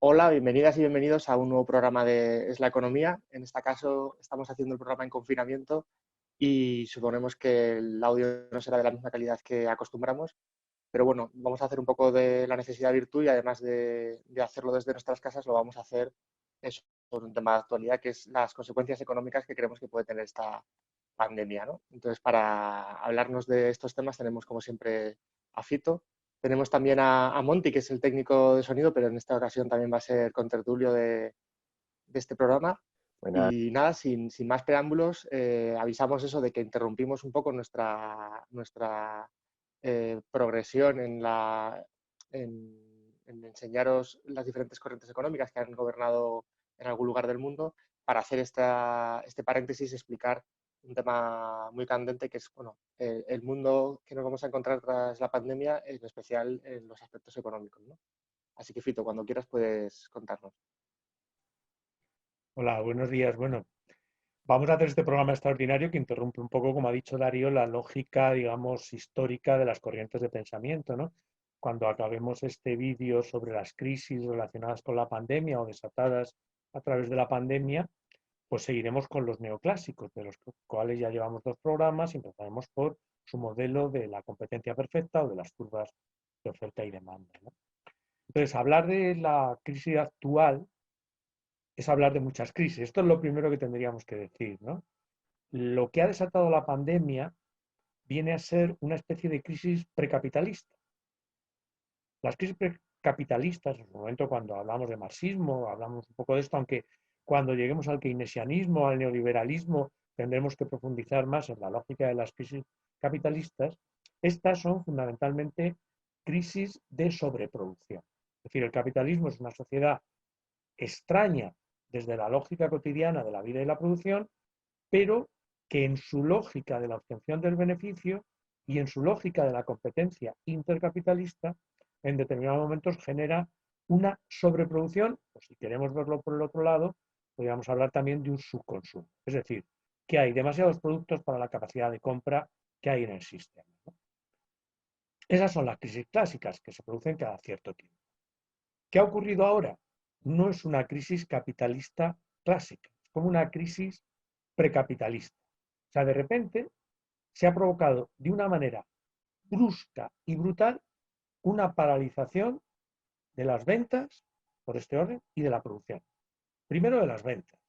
Hola, bienvenidas y bienvenidos a un nuevo programa de Es la Economía. En este caso estamos haciendo el programa en confinamiento y suponemos que el audio no será de la misma calidad que acostumbramos, pero bueno, vamos a hacer un poco de la necesidad virtud y además de hacerlo desde nuestras casas, lo vamos a hacer eso, por un tema de actualidad, que es las consecuencias económicas que creemos que puede tener esta pandemia, ¿no? Entonces, para hablarnos de estos temas tenemos como siempre a Fito. Tenemos también a Monty, que es el técnico de sonido, pero en esta ocasión también va a ser contertulio de este programa. Buenas. Y nada, sin más preámbulos, avisamos eso de que interrumpimos un poco nuestra progresión en enseñaros las diferentes corrientes económicas que han gobernado en algún lugar del mundo para hacer este paréntesis y explicar un tema muy candente que es bueno, el mundo que nos vamos a encontrar tras la pandemia, en especial en los aspectos económicos, ¿no? Así que, Fito, cuando quieras puedes contarnos. Hola, buenos días. Bueno, vamos a hacer este programa extraordinario que interrumpe un poco, como ha dicho Darío, la lógica, digamos, histórica de las corrientes de pensamiento, ¿no? Cuando acabemos este vídeo sobre las crisis relacionadas con la pandemia o desatadas a través de la pandemia, pues seguiremos con los neoclásicos, de los cuales ya llevamos 2 programas y empezaremos por su modelo de la competencia perfecta o de las curvas de oferta y demanda, ¿no? Entonces, hablar de la crisis actual es hablar de muchas crisis. Esto es lo primero que tendríamos que decir, ¿no? Lo que ha desatado la pandemia viene a ser una especie de crisis precapitalista. Las crisis precapitalistas, en su momento cuando hablamos de marxismo, hablamos un poco de esto, aunque cuando lleguemos al keynesianismo, al neoliberalismo, tendremos que profundizar más en la lógica de las crisis capitalistas. Estas son fundamentalmente crisis de sobreproducción. Es decir, el capitalismo es una sociedad extraña desde la lógica cotidiana de la vida y la producción, pero que en su lógica de la obtención del beneficio y en su lógica de la competencia intercapitalista, en determinados momentos genera una sobreproducción, o si queremos verlo por el otro lado, podríamos hablar también de un subconsumo. Es decir, que hay demasiados productos para la capacidad de compra que hay en el sistema, ¿no? Esas son las crisis clásicas que se producen cada cierto tiempo. ¿Qué ha ocurrido ahora? No es una crisis capitalista clásica, es como una crisis precapitalista. O sea, de repente se ha provocado de una manera brusca y brutal una paralización de las ventas, por este orden, y de la producción. Primero de las ventas,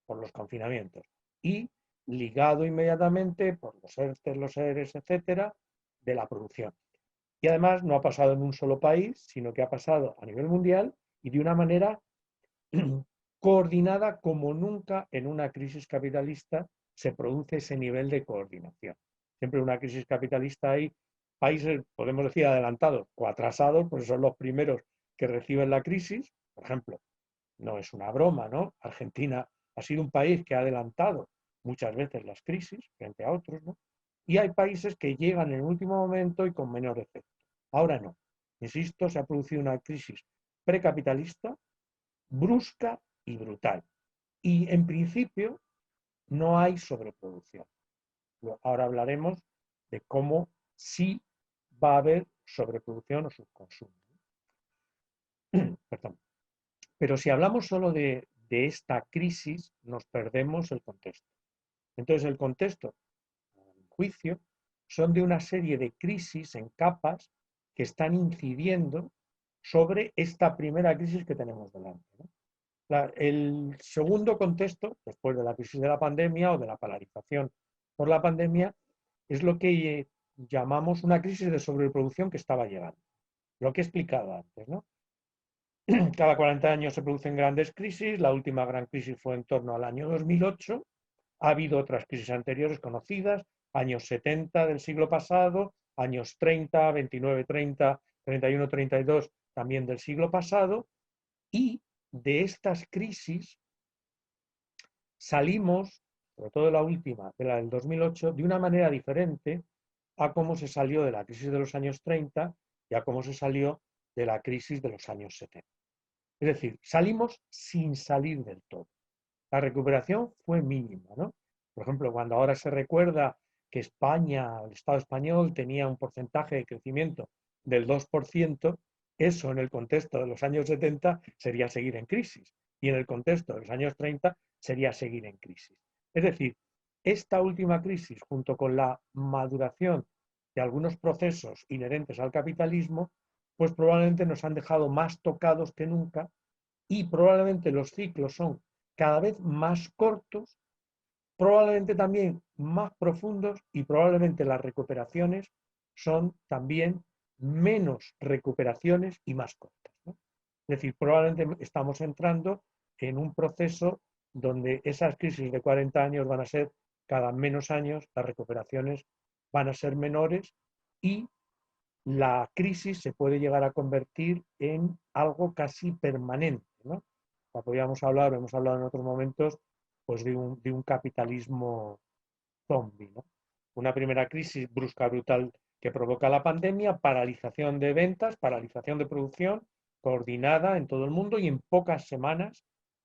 por los confinamientos, y ligado inmediatamente por los ERTE, los ERES, etcétera, de la producción. Y además no ha pasado en un solo país, sino que ha pasado a nivel mundial y de una manera coordinada como nunca en una crisis capitalista se produce ese nivel de coordinación. Siempre en una crisis capitalista hay países, podemos decir, adelantados o atrasados, pues son los primeros que reciben la crisis. Por ejemplo, no es una broma, ¿no? Argentina ha sido un país que ha adelantado muchas veces las crisis frente a otros, ¿no? Y hay países que llegan en el último momento y con menor efecto. Ahora no. Insisto, se ha producido una crisis precapitalista brusca y brutal. Y en principio no hay sobreproducción. Ahora hablaremos de cómo sí va a haber sobreproducción o subconsumo. Perdón. Pero si hablamos solo de esta crisis, nos perdemos el contexto. Entonces, el contexto, a mi juicio, son de una serie de crisis en capas que están incidiendo sobre esta primera crisis que tenemos delante, ¿no? El segundo contexto, después de la crisis de la pandemia o de la paralización por la pandemia, es lo que llamamos una crisis de sobreproducción que estaba llegando. Lo que he explicado antes, ¿no? Cada 40 años se producen grandes crisis, la última gran crisis fue en torno al año 2008, ha habido otras crisis anteriores conocidas, años 70 del siglo pasado, años 30, 29, 30, 31, 32 también del siglo pasado, y de estas crisis salimos, sobre todo la última, de la del 2008, de una manera diferente a cómo se salió de la crisis de los años 30 y a cómo se salió de la crisis de los años 70. Es decir, salimos sin salir del todo. La recuperación fue mínima, ¿no? Por ejemplo, cuando ahora se recuerda que España, el Estado español, tenía un porcentaje de crecimiento del 2%, Eso en el contexto de los años 70 sería seguir en crisis y en el contexto de los años 30 sería seguir en crisis. Es decir, esta última crisis, junto con la maduración de algunos procesos inherentes al capitalismo, pues probablemente nos han dejado más tocados que nunca y probablemente los ciclos son cada vez más cortos, probablemente también más profundos y probablemente las recuperaciones son también menos recuperaciones y más cortas, ¿no? Es decir, probablemente estamos entrando en un proceso donde esas crisis de 40 años van a ser cada menos años, las recuperaciones van a ser menores y la crisis se puede llegar a convertir en algo casi permanente, ¿no? Podríamos hablar, hemos hablado en otros momentos, pues de un capitalismo zombie, ¿no? Una primera crisis brusca, brutal, que provoca la pandemia, paralización de ventas, paralización de producción, coordinada en todo el mundo y en pocas semanas,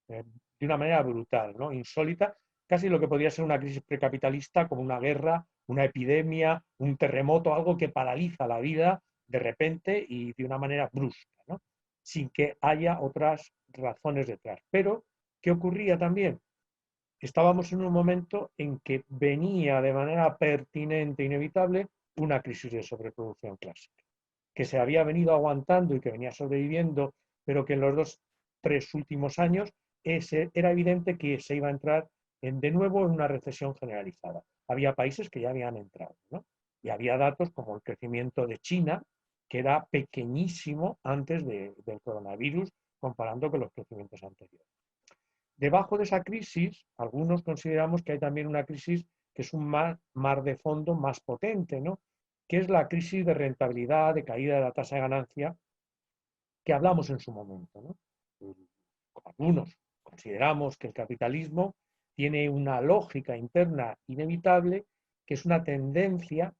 de una manera brutal, ¿no? Insólita, casi lo que podría ser una crisis precapitalista, como una guerra, una epidemia, un terremoto, algo que paraliza la vida de repente y de una manera brusca, ¿no? Sin que haya otras razones detrás. Pero, ¿qué ocurría también? Estábamos en un momento en que venía de manera pertinente, inevitable, una crisis de sobreproducción clásica, que se había venido aguantando y que venía sobreviviendo, pero que en los 2, 3 últimos años era evidente que se iba a entrar de nuevo en una recesión generalizada. Había países que ya habían entrado, ¿no? Y había datos como el crecimiento de China, que era pequeñísimo antes del coronavirus, comparando con los crecimientos anteriores. Debajo de esa crisis, algunos consideramos que hay también una crisis que es un mar de fondo más potente, ¿no? Que es la crisis de rentabilidad, de caída de la tasa de ganancia, que hablamos en su momento, ¿no? Algunos consideramos que el capitalismo tiene una lógica interna inevitable, que es una tendencia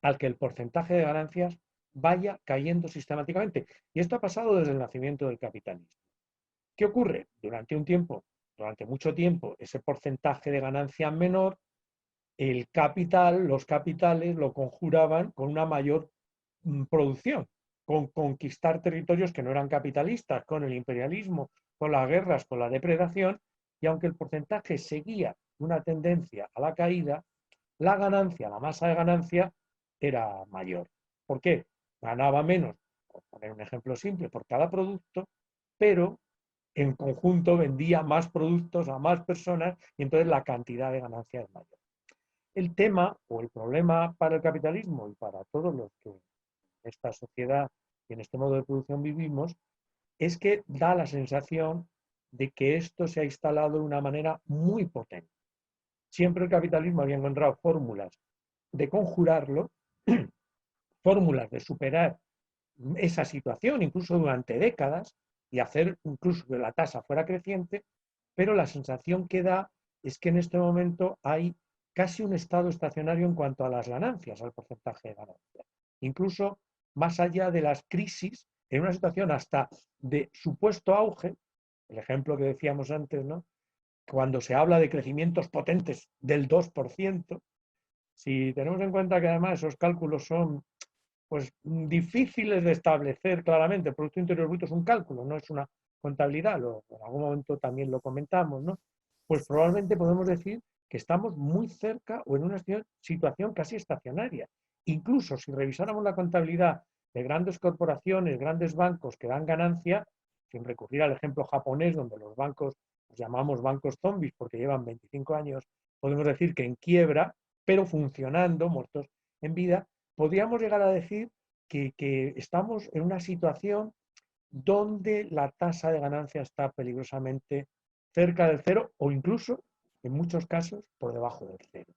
al que el porcentaje de ganancias vaya cayendo sistemáticamente. Y esto ha pasado desde el nacimiento del capitalismo. ¿Qué ocurre? Durante mucho tiempo, ese porcentaje de ganancia menor, los capitales lo conjuraban con una mayor producción, con conquistar territorios que no eran capitalistas, con el imperialismo, con las guerras, con la depredación, y aunque el porcentaje seguía una tendencia a la caída, la ganancia, la masa de ganancia era mayor. ¿Por qué? Ganaba menos, por poner un ejemplo simple, por cada producto, pero en conjunto vendía más productos a más personas y entonces la cantidad de ganancia es mayor. El tema o el problema para el capitalismo y para todos los que en esta sociedad y en este modo de producción vivimos es que da la sensación de que esto se ha instalado de una manera muy potente. Siempre el capitalismo había encontrado fórmulas de conjurarlo, fórmulas de superar esa situación, incluso durante décadas, y hacer incluso que la tasa fuera creciente, pero la sensación que da es que en este momento hay casi un estado estacionario en cuanto a las ganancias, al porcentaje de ganancias. Incluso más allá de las crisis, en una situación hasta de supuesto auge, el ejemplo que decíamos antes, ¿no? Cuando se habla de crecimientos potentes del 2%, si tenemos en cuenta que además esos cálculos son pues difíciles de establecer claramente. El Producto Interior Bruto es un cálculo, no es una contabilidad, en algún momento también lo comentamos, ¿no? Pues probablemente podemos decir que estamos muy cerca o en una situación casi estacionaria. Incluso si revisáramos la contabilidad de grandes corporaciones, grandes bancos que dan ganancia, sin recurrir al ejemplo japonés, donde los bancos los llamamos bancos zombies porque llevan 25 años, podemos decir que en quiebra, pero funcionando, muertos en vida, podríamos llegar a decir que estamos en una situación donde la tasa de ganancia está peligrosamente cerca del cero o incluso, en muchos casos, por debajo del cero.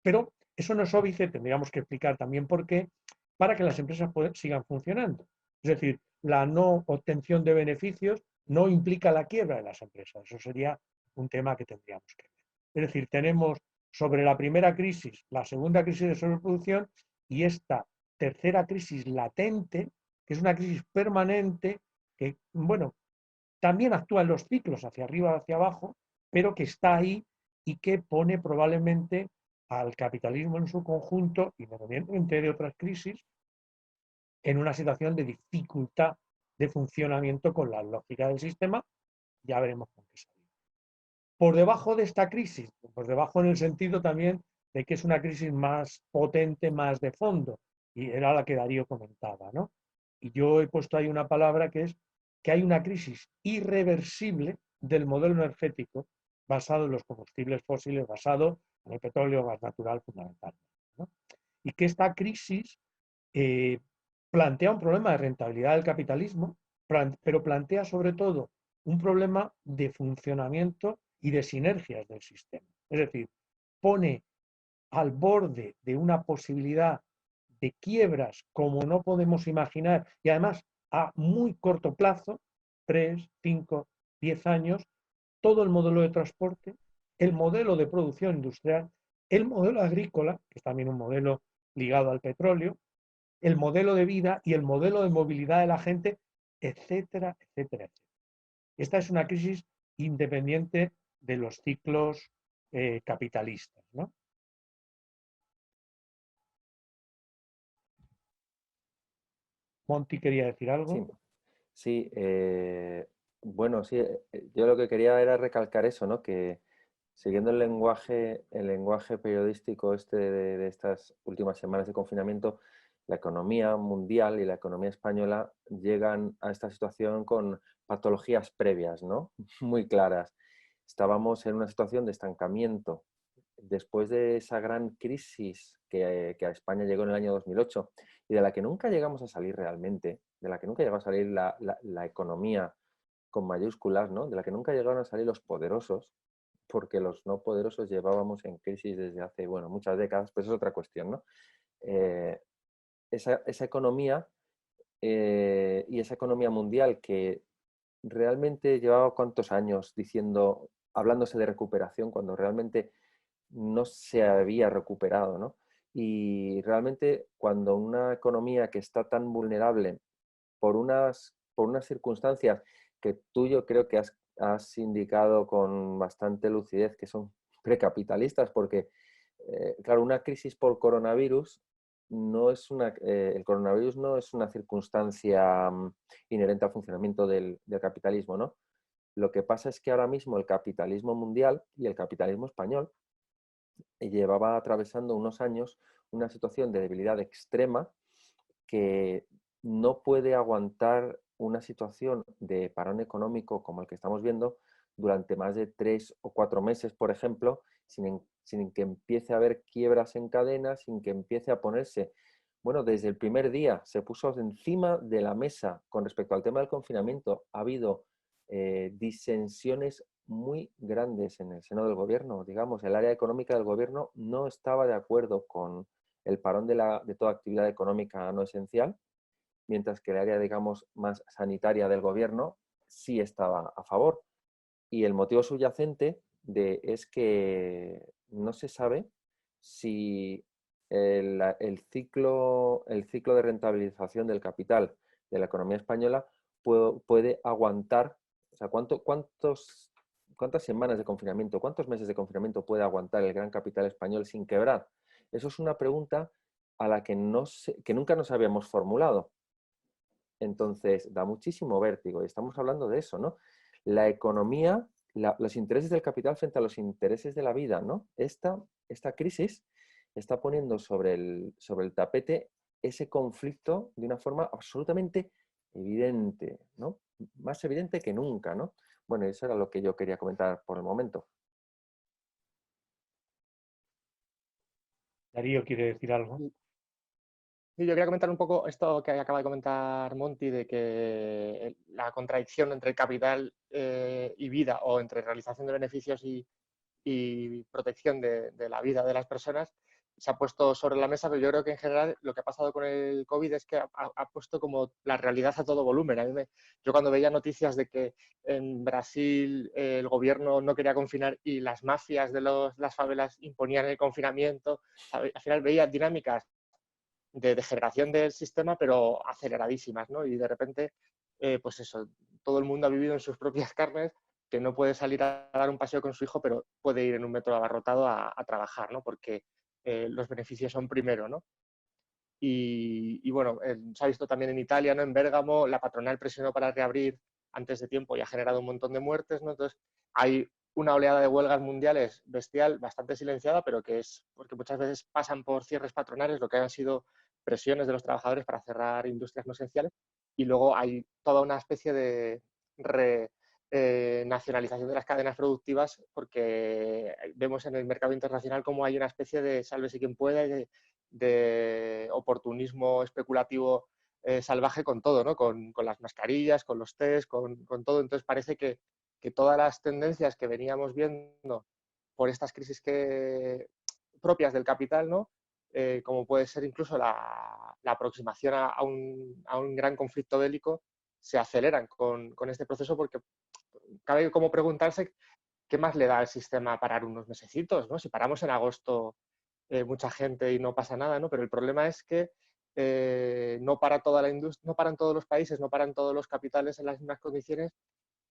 Pero eso no es óbice, tendríamos que explicar también por qué, para que las empresas sigan funcionando. Es decir, la no obtención de beneficios no implica la quiebra de las empresas. Eso sería un tema que tendríamos que ver. Es decir, tenemos sobre la primera crisis, la segunda crisis de sobreproducción y esta tercera crisis latente, que es una crisis permanente, que, bueno, también actúa en los ciclos hacia arriba, hacia abajo, pero que está ahí y que pone probablemente al capitalismo en su conjunto, independientemente de otras crisis, en una situación de dificultad de funcionamiento con la lógica del sistema. Ya veremos con qué salir. Por debajo de esta crisis, por debajo en el sentido también de que es una crisis más potente, más de fondo, y era la que Darío comentaba, ¿no? Y yo he puesto ahí una palabra que es que hay una crisis irreversible del modelo energético basado en los combustibles fósiles, basado en el petróleo, gas natural fundamentalmente, ¿no? Y que esta crisis plantea un problema de rentabilidad del capitalismo, pero plantea sobre todo un problema de funcionamiento y de sinergias del sistema. Es decir, pone al borde de una posibilidad de quiebras como no podemos imaginar y además a muy corto plazo, 3, 5, 10 años, todo el modelo de transporte, el modelo de producción industrial, el modelo agrícola, que es también un modelo ligado al petróleo, el modelo de vida y el modelo de movilidad de la gente, etcétera, etcétera, etcétera. Esta es una crisis independiente de los ciclos capitalistas, ¿no? Monty quería decir Sí, algo. sí, bueno, sí, yo lo que quería era recalcar eso, ¿no? Que siguiendo el lenguaje periodístico este de estas últimas semanas de confinamiento, la economía mundial y la economía española llegan a esta situación con patologías previas, ¿no? Muy claras. Estábamos en una situación de estancamiento después de esa gran crisis que a España llegó en el año 2008 y de la que nunca llegamos a salir realmente, de la que nunca llegó a salir la economía con mayúsculas, ¿no? De la que nunca llegaron a salir los poderosos, porque los no poderosos llevábamos en crisis desde hace, bueno, muchas décadas, pero eso es otra cuestión, ¿no? Eh, esa economía y esa economía mundial que realmente llevaba cuántos años diciendo, hablándose de recuperación, cuando realmente no se había recuperado, ¿no? Y realmente cuando una economía que está tan vulnerable por unas circunstancias que tú yo creo que has indicado con bastante lucidez que son precapitalistas, porque, claro, una crisis por coronavirus no es el coronavirus no es una circunstancia inherente al funcionamiento del capitalismo, ¿no? Lo que pasa es que ahora mismo el capitalismo mundial y el capitalismo español llevaba atravesando unos años una situación de debilidad extrema que no puede aguantar una situación de parón económico como el que estamos viendo durante más de 3 o 4 meses, por ejemplo, sin que empiece a haber quiebras en cadena, sin que empiece a ponerse, bueno, desde el primer día se puso encima de la mesa con respecto al tema del confinamiento. Ha habido disensiones muy grandes en el seno del gobierno. Digamos, el área económica del gobierno no estaba de acuerdo con el parón de toda actividad económica no esencial, mientras que el área, digamos, más sanitaria del gobierno sí estaba a favor. Y el motivo subyacente es que no se sabe si el ciclo de rentabilización del capital de la economía española puede aguantar, o sea, cuántas semanas de confinamiento, cuántos meses de confinamiento puede aguantar el gran capital español sin quebrar. Eso es una pregunta a la que nunca nos habíamos formulado. Entonces, da muchísimo vértigo y estamos hablando de eso, ¿no? La economía, los intereses del capital frente a los intereses de la vida, ¿no? Esta crisis está poniendo sobre el tapete ese conflicto de una forma absolutamente evidente, ¿no? Más evidente que nunca, ¿no? Bueno, eso era lo que yo quería comentar por el momento. Darío quiere decir algo. Sí, yo quería comentar un poco esto que acaba de comentar Monty, de que la contradicción entre el capital y vida, o entre realización de beneficios y protección de la vida de las personas, se ha puesto sobre la mesa, pero yo creo que en general lo que ha pasado con el COVID es que ha puesto como la realidad a todo volumen. Yo cuando veía noticias de que en Brasil el gobierno no quería confinar y las mafias de las favelas imponían el confinamiento, al final veía dinámicas de degeneración del sistema, pero aceleradísimas, ¿no? Y de repente, pues eso, todo el mundo ha vivido en sus propias carnes, que no puede salir a dar un paseo con su hijo, pero puede ir en un metro abarrotado a trabajar, ¿no? Porque los beneficios son primero, ¿no? Y bueno, se ha visto también en Italia, ¿no? En Bérgamo, la patronal presionó para reabrir antes de tiempo y ha generado un montón de muertes, ¿no? Entonces, hay una oleada de huelgas mundiales bestial, bastante silenciada, pero que es porque muchas veces pasan por cierres patronales, lo que han sido presiones de los trabajadores para cerrar industrias no esenciales, y luego hay toda una especie de nacionalización de las cadenas productivas, porque vemos en el mercado internacional como hay una especie de sálvese quien pueda, de oportunismo especulativo salvaje con todo, ¿no? Con las mascarillas, con los test, con todo. Entonces parece que todas las tendencias que veníamos viendo por estas crisis propias del capital, ¿no? Como puede ser incluso la aproximación a un gran conflicto bélico, se aceleran con este proceso, porque cabe como preguntarse qué más le da al sistema parar unos mesecitos, ¿no? Si paramos en agosto mucha gente y no pasa nada, ¿no? Pero el problema es que no para toda la industria, no paran todos los países, no paran todos los capitales en las mismas condiciones,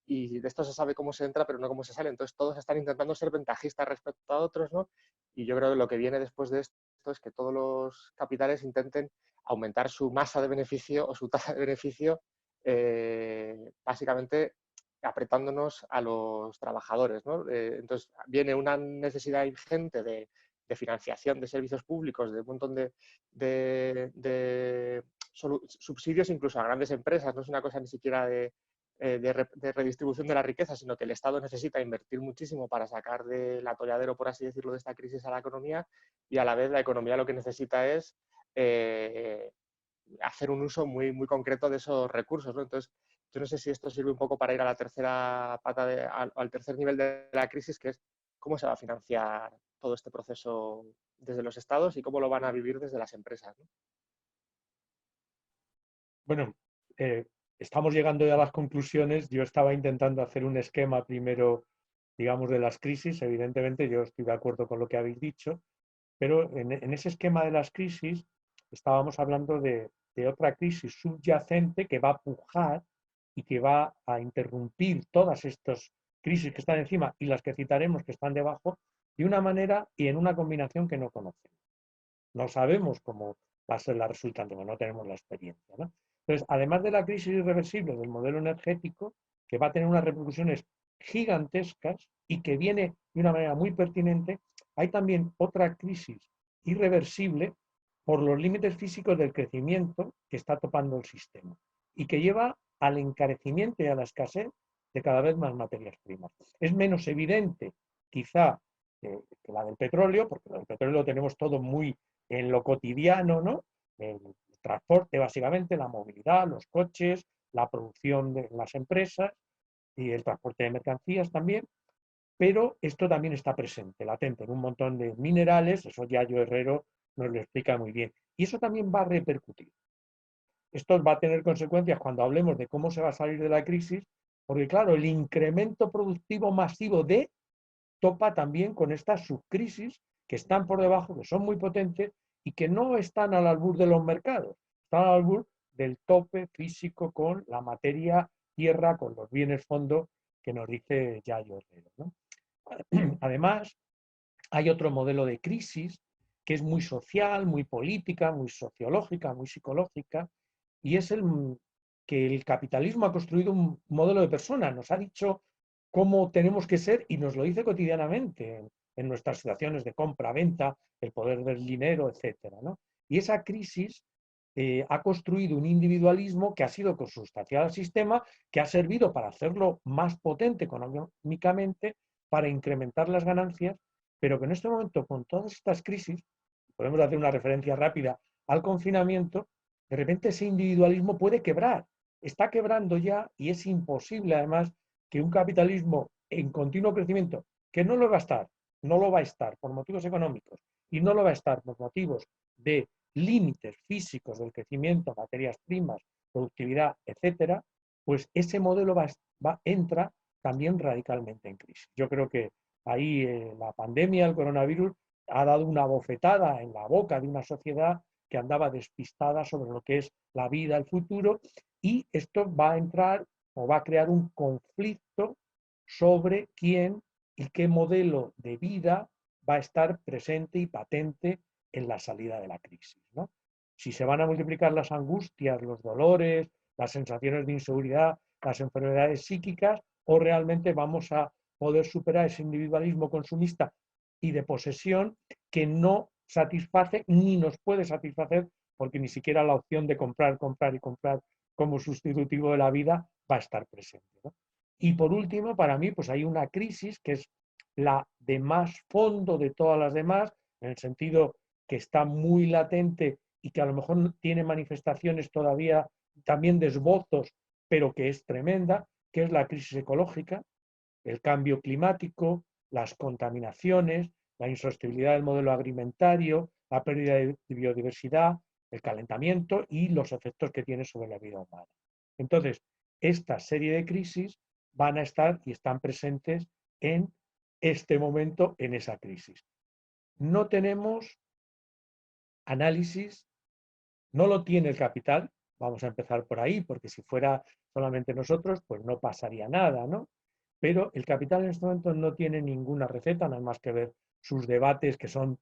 y de esto se sabe cómo se entra, pero no cómo se sale. Entonces todos están intentando ser ventajistas respecto a otros, ¿no? Y yo creo que lo que viene después de esto es que todos los capitales intenten aumentar su masa de beneficio o su tasa de beneficio, básicamente apretándonos a los trabajadores, ¿no? Entonces viene una necesidad ingente de financiación de servicios públicos, de un montón de subsidios incluso a grandes empresas. No es una cosa ni siquiera de redistribución de la riqueza, sino que el Estado necesita invertir muchísimo para sacar del atolladero, por así decirlo, de esta crisis a la economía, y a la vez la economía lo que necesita es hacer un uso muy, muy concreto de esos recursos, ¿no? Entonces, yo no sé si esto sirve un poco para ir a la tercera pata, al tercer nivel de la crisis, que es cómo se va a financiar todo este proceso desde los estados y cómo lo van a vivir desde las empresas, ¿no? Bueno, estamos llegando ya a las conclusiones. Yo estaba intentando hacer un esquema primero, digamos, de las crisis. Evidentemente, yo estoy de acuerdo con lo que habéis dicho, pero en ese esquema de las crisis estábamos hablando de otra crisis subyacente que va a pujar y que va a interrumpir todas estas crisis que están encima y las que citaremos que están debajo, de una manera y en una combinación que no conocemos. No sabemos cómo va a ser la resultante, no tenemos la experiencia, ¿no? Entonces, además de la crisis irreversible del modelo energético, que va a tener unas repercusiones gigantescas y que viene de una manera muy pertinente, hay también otra crisis irreversible por los límites físicos del crecimiento que está topando el sistema y que lleva al encarecimiento y a la escasez de cada vez más materias primas. Es menos evidente, quizá, que la del petróleo, porque el petróleo lo tenemos todo muy en lo cotidiano, ¿no? El transporte, básicamente, la movilidad, los coches, la producción de las empresas y el transporte de mercancías también, pero esto también está presente, latente, en un montón de minerales, eso Yayo Herrero nos lo explica muy bien. Y eso también va a repercutir. Esto va a tener consecuencias cuando hablemos de cómo se va a salir de la crisis, porque claro, el incremento productivo masivo topa también con estas subcrisis que están por debajo, que son muy potentes y que no están al albur de los mercados, están al albur del tope físico con la materia tierra, con los bienes fondo que nos dice Yayo Herrero, ¿no? Además, hay otro modelo de crisis que es muy social, muy política, muy sociológica, muy psicológica, y es que el capitalismo ha construido un modelo de persona, nos ha dicho cómo tenemos que ser y nos lo dice cotidianamente en nuestras situaciones de compra, venta, el poder del dinero, etcétera, ¿no? Y esa crisis ha construido un individualismo que ha sido consustancial al sistema, que ha servido para hacerlo más potente económicamente, para incrementar las ganancias, pero que en este momento, con todas estas crisis, podemos hacer una referencia rápida al confinamiento, de repente ese individualismo puede quebrar, está quebrando ya y es imposible además que un capitalismo en continuo crecimiento, que no lo va a estar, no lo va a estar por motivos económicos y no lo va a estar por motivos de límites físicos del crecimiento, materias primas, productividad, etcétera, pues ese modelo entra también radicalmente en crisis. Yo creo que ahí la pandemia, el coronavirus, ha dado una bofetada en la boca de una sociedad que andaba despistada sobre lo que es la vida, el futuro, y esto va a entrar o va a crear un conflicto sobre quién y qué modelo de vida va a estar presente y patente en la salida de la crisis, ¿no? si se van a multiplicar las angustias, los dolores, las sensaciones de inseguridad, las enfermedades psíquicas, o realmente vamos a poder superar ese individualismo consumista y de posesión que no satisface ni nos puede satisfacer, porque ni siquiera la opción de comprar, comprar y comprar como sustitutivo de la vida va a estar presente, ¿no? Y por último, para mí, pues hay una crisis que es la de más fondo de todas las demás, en el sentido que está muy latente y que a lo mejor tiene manifestaciones todavía también de esbozos, pero que es tremenda, que es la crisis ecológica, el cambio climático, las contaminaciones, la insostenibilidad del modelo agroalimentario, la pérdida de biodiversidad, el calentamiento y los efectos que tiene sobre la vida humana. Entonces, esta serie de crisis van a estar y están presentes en este momento, en esa crisis. No tenemos análisis, no lo tiene el capital, vamos a empezar por ahí, porque si fuera solamente nosotros, pues no pasaría nada, ¿no? Pero el capital en este momento no tiene ninguna receta, nada más que ver sus debates que son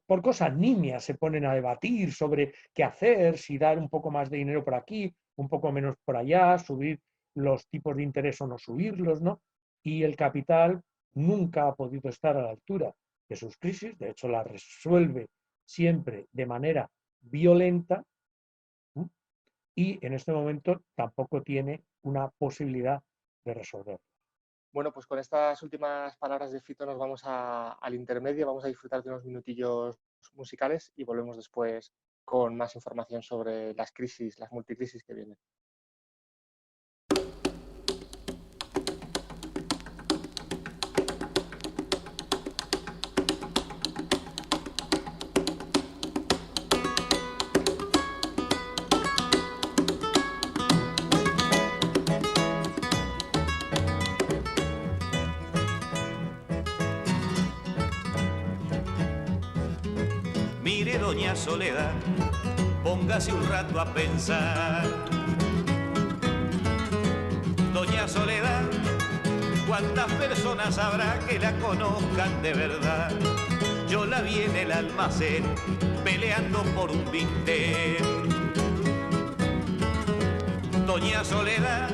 por cosas nimias, se ponen a debatir sobre qué hacer, si dar un poco más de dinero por aquí, un poco menos por allá, subir los tipos de interés o no subirlos, ¿no? Y el capital nunca ha podido estar a la altura de sus crisis, de hecho la resuelve siempre de manera violenta, ¿sí? Y en este momento tampoco tiene una posibilidad de resolverlo. Bueno, pues con estas últimas palabras de Fito nos vamos al intermedio, vamos a disfrutar de unos minutillos musicales y volvemos después con más información sobre las crisis, las multicrisis que vienen. Mire, doña Soledad, póngase un rato a pensar. Doña Soledad, ¿cuántas personas habrá que la conozcan de verdad? Yo la vi en el almacén peleando por un bistec. Doña Soledad,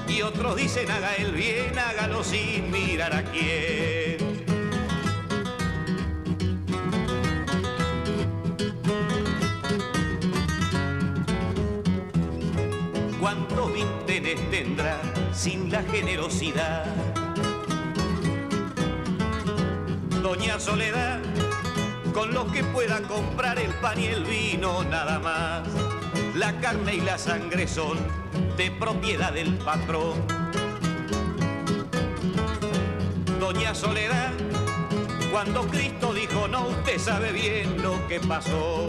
y otros dicen haga el bien, hágalo sin mirar a quién. ¿Cuántos vínteres tendrá sin la generosidad? Doña Soledad, con lo que pueda comprar el pan y el vino nada más. La carne y la sangre son de propiedad del patrón. Doña Soledad, cuando Cristo dijo no, usted sabe bien lo que pasó.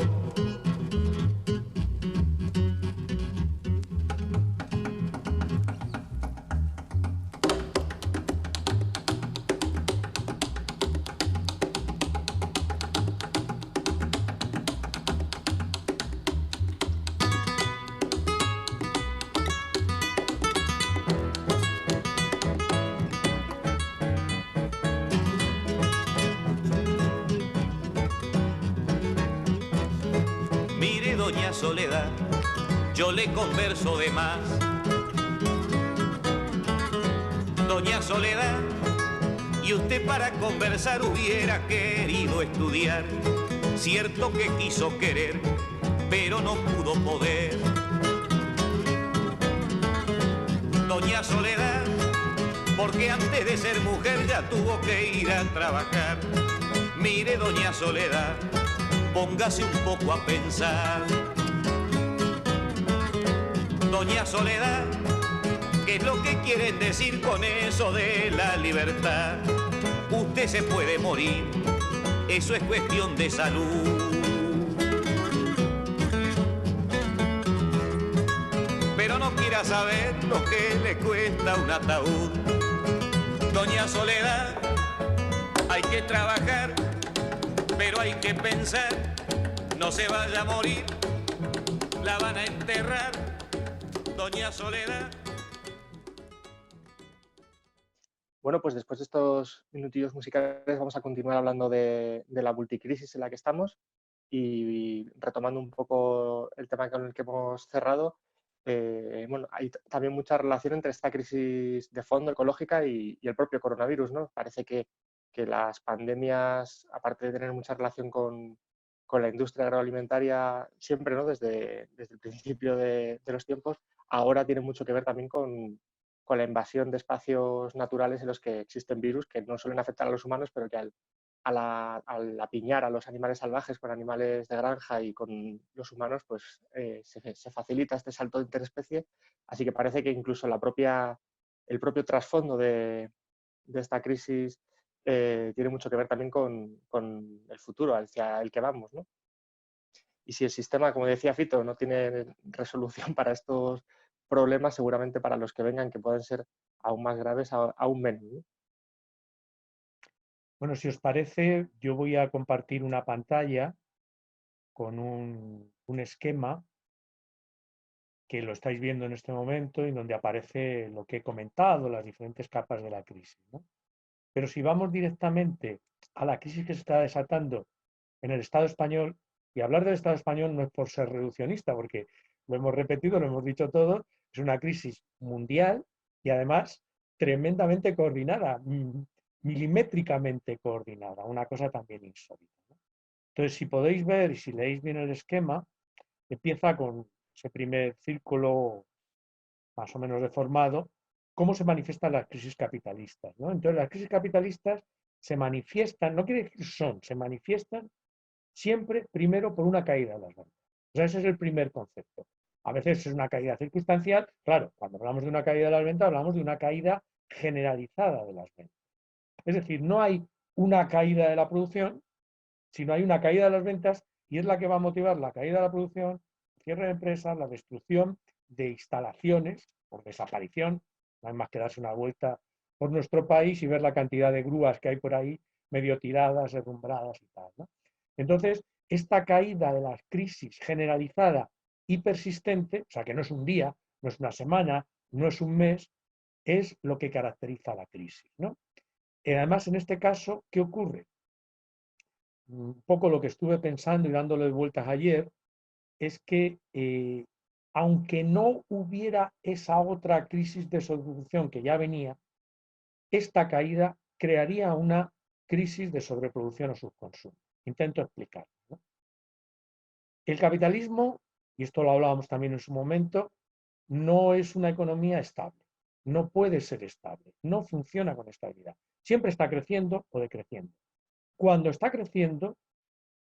Doña Soledad, yo le converso de más. Doña Soledad, y usted para conversar hubiera querido estudiar. Cierto que quiso querer, pero no pudo poder. Doña Soledad, porque antes de ser mujer ya tuvo que ir a trabajar. Mire, doña Soledad, póngase un poco a pensar. Doña Soledad, ¿qué es lo que quieren decir con eso de la libertad? Usted se puede morir, eso es cuestión de salud. Pero no quiera saber lo que le cuesta un ataúd. Doña Soledad, hay que trabajar, pero hay que pensar, no se vaya a morir, la van a enterrar, doña Soledad. Bueno, pues después de estos minutillos musicales vamos a continuar hablando de la multicrisis en la que estamos. Y retomando un poco el tema con el que hemos cerrado, bueno, hay también mucha relación entre esta crisis de fondo ecológica y el propio coronavirus, ¿no? Parece que las pandemias, aparte de tener mucha relación con la industria agroalimentaria siempre, ¿no? Desde el principio de los tiempos, ahora tiene mucho que ver también con la invasión de espacios naturales en los que existen virus que no suelen afectar a los humanos, pero que al apiñar a los animales salvajes con animales de granja y con los humanos, pues se facilita este salto de interespecie. Así que parece que incluso el propio trasfondo de esta crisis tiene mucho que ver también con el futuro, hacia el que vamos, ¿no? Y si el sistema, como decía Fito, no tiene resolución para estos problemas, seguramente para los que vengan, que pueden ser aún más graves, aún menos, ¿no? Bueno, si os parece, yo voy a compartir una pantalla con un esquema que lo estáis viendo en este momento y donde aparece lo que he comentado, las diferentes capas de la crisis, ¿no? Pero si vamos directamente a la crisis que se está desatando en el Estado español, y hablar del Estado español no es por ser reduccionista, porque lo hemos repetido, lo hemos dicho todo, es una crisis mundial y además tremendamente coordinada, milimétricamente coordinada, una cosa también insólita, ¿no? Entonces, si podéis ver y si leéis bien el esquema, empieza con ese primer círculo más o menos deformado, cómo se manifiestan las crisis capitalistas, ¿no? Entonces, las crisis capitalistas se manifiestan, no quiere decir son, se manifiestan siempre primero por una caída de las ventas. O sea, ese es el primer concepto. A veces es una caída circunstancial. Claro, cuando hablamos de una caída de las ventas, hablamos de una caída generalizada de las ventas. Es decir, no hay una caída de la producción, sino hay una caída de las ventas y es la que va a motivar la caída de la producción, el cierre de empresas, la destrucción de instalaciones por desaparición. No hay más que darse una vuelta por nuestro país y ver la cantidad de grúas que hay por ahí medio tiradas, derrumbradas y tal, ¿no? Entonces, esta caída de la crisis generalizada y persistente, o sea, que no es un día, no es una semana, no es un mes, es lo que caracteriza la crisis, ¿no? Además, en este caso, ¿qué ocurre? Un poco lo que estuve pensando y dándole vueltas ayer es que aunque no hubiera esa otra crisis de sobreproducción que ya venía, esta caída crearía una crisis de sobreproducción o subconsumo. Intento explicarlo, ¿no? El capitalismo, y esto lo hablábamos también en su momento, no es una economía estable, no puede ser estable, no funciona con estabilidad. Siempre está creciendo o decreciendo. Cuando está creciendo,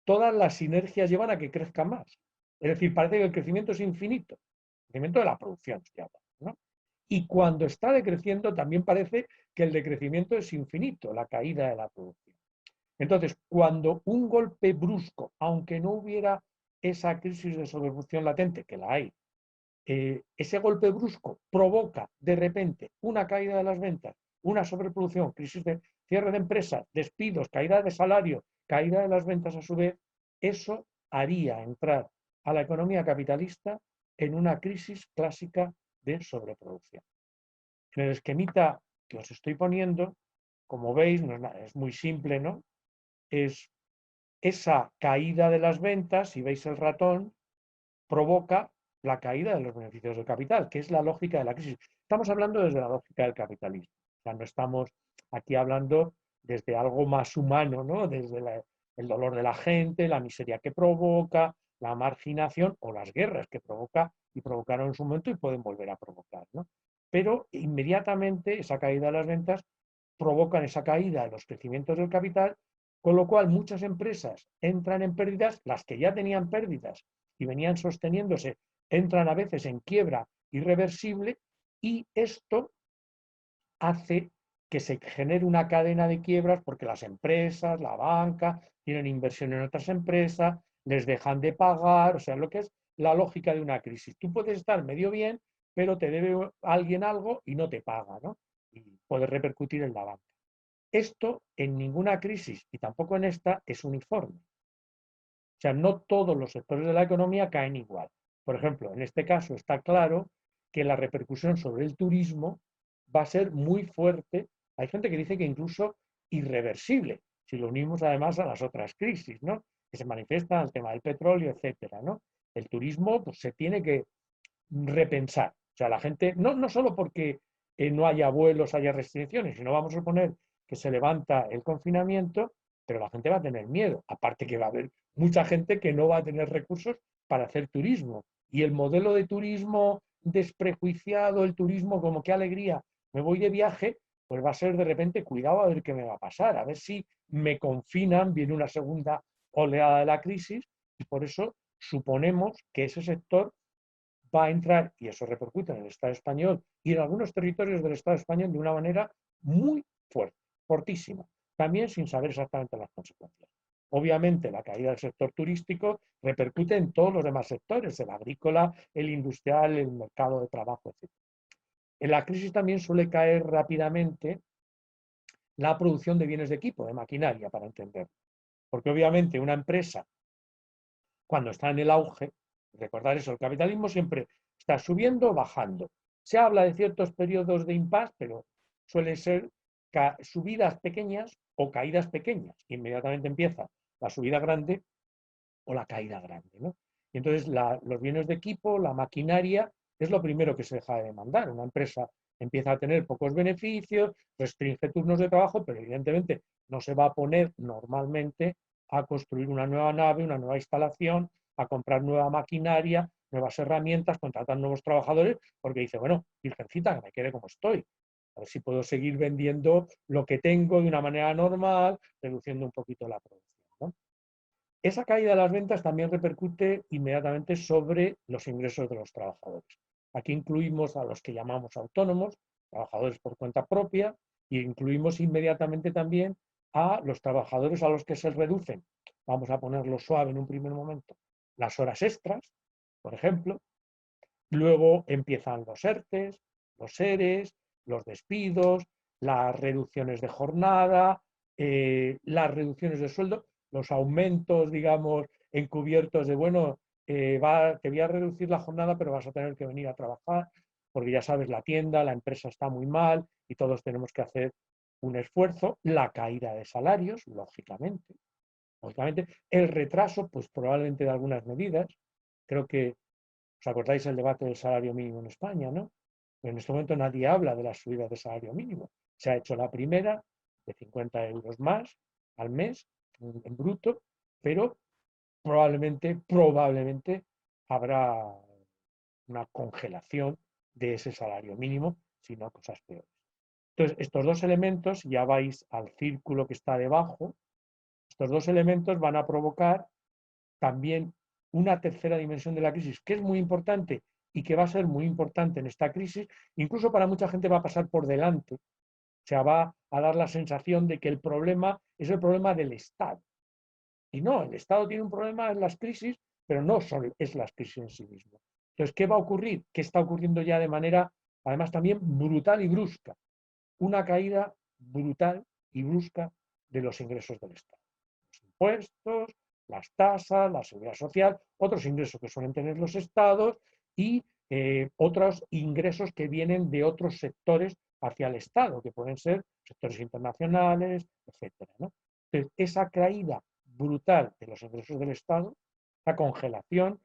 todas las sinergias llevan a que crezca más. Es decir, parece que el crecimiento es infinito, el crecimiento de la producción, ¿no? Y cuando está decreciendo, también parece que el decrecimiento es infinito, la caída de la producción. Entonces, cuando un golpe brusco, aunque no hubiera esa crisis de sobreproducción latente, que la hay, ese golpe brusco provoca de repente una caída de las ventas, una sobreproducción, crisis de cierre de empresas, despidos, caída de salario, caída de las ventas a su vez, eso haría entrar a la economía capitalista en una crisis clásica de sobreproducción. En el esquemita que os estoy poniendo, como veis, no es, nada, es muy simple, ¿no? Es esa caída de las ventas, si veis el ratón, provoca la caída de los beneficios del capital, que es la lógica de la crisis. Estamos hablando desde la lógica del capitalismo. O sea, no estamos aquí hablando desde algo más humano, ¿no? Desde el dolor de la gente, la miseria que provoca, la marginación o las guerras que provoca y provocaron en su momento y pueden volver a provocar, ¿no? Pero inmediatamente esa caída de las ventas provocan esa caída de los crecimientos del capital, con lo cual muchas empresas entran en pérdidas, las que ya tenían pérdidas y venían sosteniéndose, entran a veces en quiebra irreversible y esto hace que se genere una cadena de quiebras porque las empresas, la banca, tienen inversión en otras empresas, les dejan de pagar, o sea, lo que es la lógica de una crisis. Tú puedes estar medio bien, pero te debe alguien algo y no te paga, ¿no? Y puede repercutir en la banca. Esto en ninguna crisis, y tampoco en esta, es uniforme. O sea, no todos los sectores de la economía caen igual. Por ejemplo, en este caso está claro que la repercusión sobre el turismo va a ser muy fuerte. Hay gente que dice que incluso irreversible, si lo unimos además a las otras crisis, ¿no? que se manifiestan, el tema del petróleo, etcétera, ¿no? El turismo pues, se tiene que repensar. O sea, la gente, no solo porque no haya vuelos, haya restricciones, sino vamos a suponer que se levanta el confinamiento, pero la gente va a tener miedo. Aparte que va a haber mucha gente que no va a tener recursos para hacer turismo. Y el modelo de turismo desprejuiciado, el turismo como qué alegría, me voy de viaje, pues va a ser de repente, cuidado a ver qué me va a pasar, a ver si me confinan, viene una segunda oleada de la crisis, y por eso suponemos que ese sector va a entrar, y eso repercute en el Estado español y en algunos territorios del Estado español de una manera muy fuerte, fortísima, también sin saber exactamente las consecuencias. Obviamente, la caída del sector turístico repercute en todos los demás sectores, el agrícola, el industrial, el mercado de trabajo, etc. En la crisis también suele caer rápidamente la producción de bienes de equipo, de maquinaria, para entender. Porque obviamente una empresa, cuando está en el auge, recordar eso, el capitalismo siempre está subiendo o bajando. Se habla de ciertos periodos de impasse, pero suelen ser subidas pequeñas o caídas pequeñas. Inmediatamente empieza la subida grande o la caída grande, ¿no? Y entonces los bienes de equipo, la maquinaria, es lo primero que se deja de demandar. Una empresa empieza a tener pocos beneficios, restringe turnos de trabajo, pero evidentemente no se va a poner normalmente a construir una nueva nave, una nueva instalación, a comprar nueva maquinaria, nuevas herramientas, contratar nuevos trabajadores, porque dice, bueno, virgencita, que me quede como estoy. A ver si puedo seguir vendiendo lo que tengo de una manera normal, reduciendo un poquito la producción, ¿no? Esa caída de las ventas también repercute inmediatamente sobre los ingresos de los trabajadores. Aquí incluimos a los que llamamos autónomos, trabajadores por cuenta propia, e incluimos inmediatamente también a los trabajadores a los que se reducen, vamos a ponerlo suave en un primer momento, las horas extras, por ejemplo. Luego empiezan los ERTEs, los ERES, los despidos, las reducciones de jornada, las reducciones de sueldo, los aumentos, digamos, encubiertos de, bueno, te voy a reducir la jornada, pero vas a tener que venir a trabajar, porque ya sabes, la tienda, la empresa está muy mal y todos tenemos que hacer un esfuerzo. La caída de salarios, lógicamente. El retraso, pues probablemente de algunas medidas. Creo que os acordáis el debate del salario mínimo en España, ¿no? Pero en este momento nadie habla de las subidas de salario mínimo. Se ha hecho la primera de 50 euros más al mes en bruto, pero probablemente habrá una congelación de ese salario mínimo, si no cosas peores. Entonces, estos dos elementos, ya vais al círculo que está debajo, estos dos elementos van a provocar también una tercera dimensión de la crisis, que es muy importante y que va a ser muy importante en esta crisis, incluso para mucha gente va a pasar por delante. O sea, va a dar la sensación de que el problema es el problema del Estado. Y no, el Estado tiene un problema en las crisis, pero no solo es las crisis en sí mismo. Entonces, ¿qué va a ocurrir? ¿Qué está ocurriendo ya de manera, además, también brutal y brusca? Una caída brutal y brusca de los ingresos del Estado. Los impuestos, las tasas, la seguridad social, otros ingresos que suelen tener los estados y otros ingresos que vienen de otros sectores hacia el Estado, que pueden ser sectores internacionales, etcétera, ¿no? Entonces, esa caída brutal de los ingresos del Estado, esa congelación,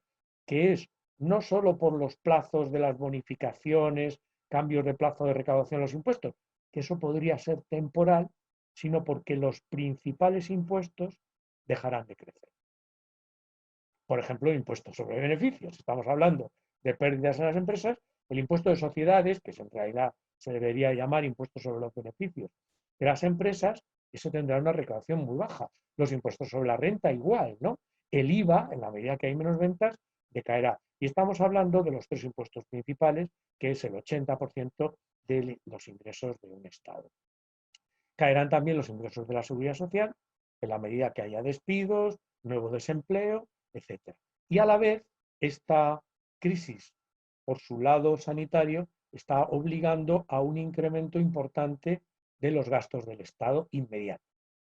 que es no solo por los plazos de las bonificaciones, cambios de plazo de recaudación de los impuestos, que eso podría ser temporal, sino porque los principales impuestos dejarán de crecer. Por ejemplo, el impuesto sobre beneficios. Estamos hablando de pérdidas en las empresas. El impuesto de sociedades, que en realidad se debería llamar impuesto sobre los beneficios de las empresas, eso tendrá una recaudación muy baja. Los impuestos sobre la renta igual, ¿no? El IVA, en la medida que hay menos ventas, decaerá. Y estamos hablando de los tres impuestos principales, que es el 80% de los ingresos de un Estado. Caerán también los ingresos de la seguridad social, en la medida que haya despidos, nuevo desempleo, etc. Y a la vez, esta crisis, por su lado sanitario, está obligando a un incremento importante de los gastos del Estado inmediato.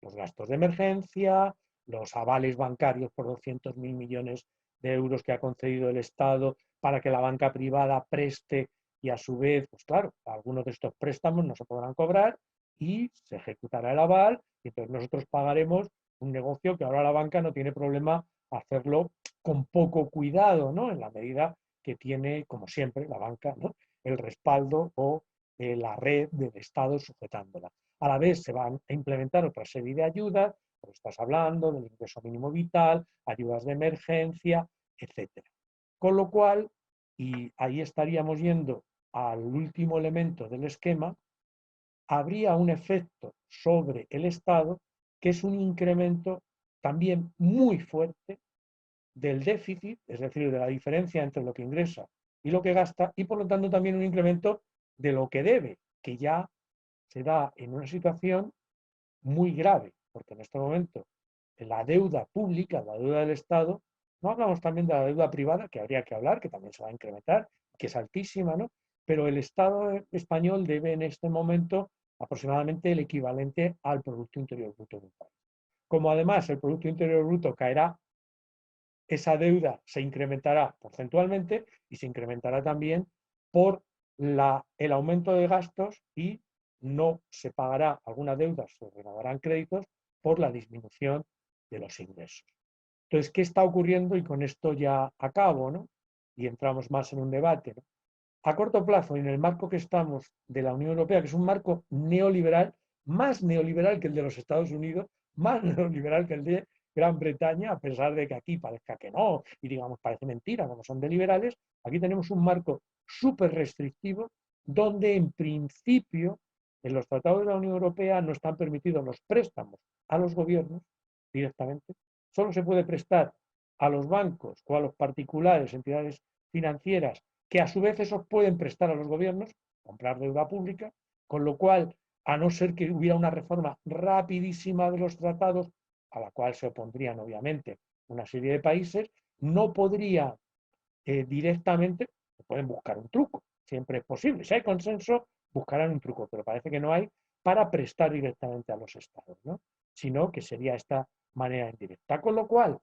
Los gastos de emergencia, los avales bancarios por 200.000 millones de euros que ha concedido el Estado para que la banca privada preste y a su vez, pues claro, algunos de estos préstamos no se podrán cobrar y se ejecutará el aval y entonces nosotros pagaremos un negocio que ahora la banca no tiene problema hacerlo con poco cuidado, ¿no? En la medida que tiene, como siempre, la banca, ¿no?, el respaldo o la red del Estado sujetándola. A la vez se van a implementar otra serie de ayudas, como estás hablando, del ingreso mínimo vital, ayudas de emergencia, etcétera. Con lo cual, y ahí estaríamos yendo al último elemento del esquema, habría un efecto sobre el Estado que es un incremento también muy fuerte del déficit, es decir, de la diferencia entre lo que ingresa y lo que gasta, y por lo tanto también un incremento de lo que debe, que ya se da en una situación muy grave, porque en este momento la deuda pública, la deuda del Estado, no hablamos también de la deuda privada, que habría que hablar, que también se va a incrementar, que es altísima, ¿no? Pero el Estado español debe en este momento aproximadamente el equivalente al Producto Interior Bruto de un país. Como además el Producto Interior Bruto caerá, esa deuda se incrementará porcentualmente y se incrementará también por el aumento de gastos y no se pagará alguna deuda, se renovarán créditos por la disminución de los ingresos. Entonces, ¿qué está ocurriendo? Y con esto ya acabo, ¿no? Y entramos más en un debate, ¿no? A corto plazo, en el marco que estamos de la Unión Europea, que es un marco neoliberal, más neoliberal que el de los Estados Unidos, más neoliberal que el de Gran Bretaña, a pesar de que aquí parezca que no, y digamos parece mentira, como son de liberales, aquí tenemos un marco súper restrictivo, donde en principio en los tratados de la Unión Europea no están permitidos los préstamos a los gobiernos directamente, solo se puede prestar a los bancos o a los particulares, entidades financieras, que a su vez esos pueden prestar a los gobiernos, comprar deuda pública, con lo cual, a no ser que hubiera una reforma rapidísima de los tratados, a la cual se opondrían obviamente una serie de países, no podría directamente, pueden buscar un truco, siempre es posible. Si hay consenso, buscarán un truco, pero parece que no hay para prestar directamente a los estados, ¿no? Sino que sería esta manera indirecta. Con lo cual,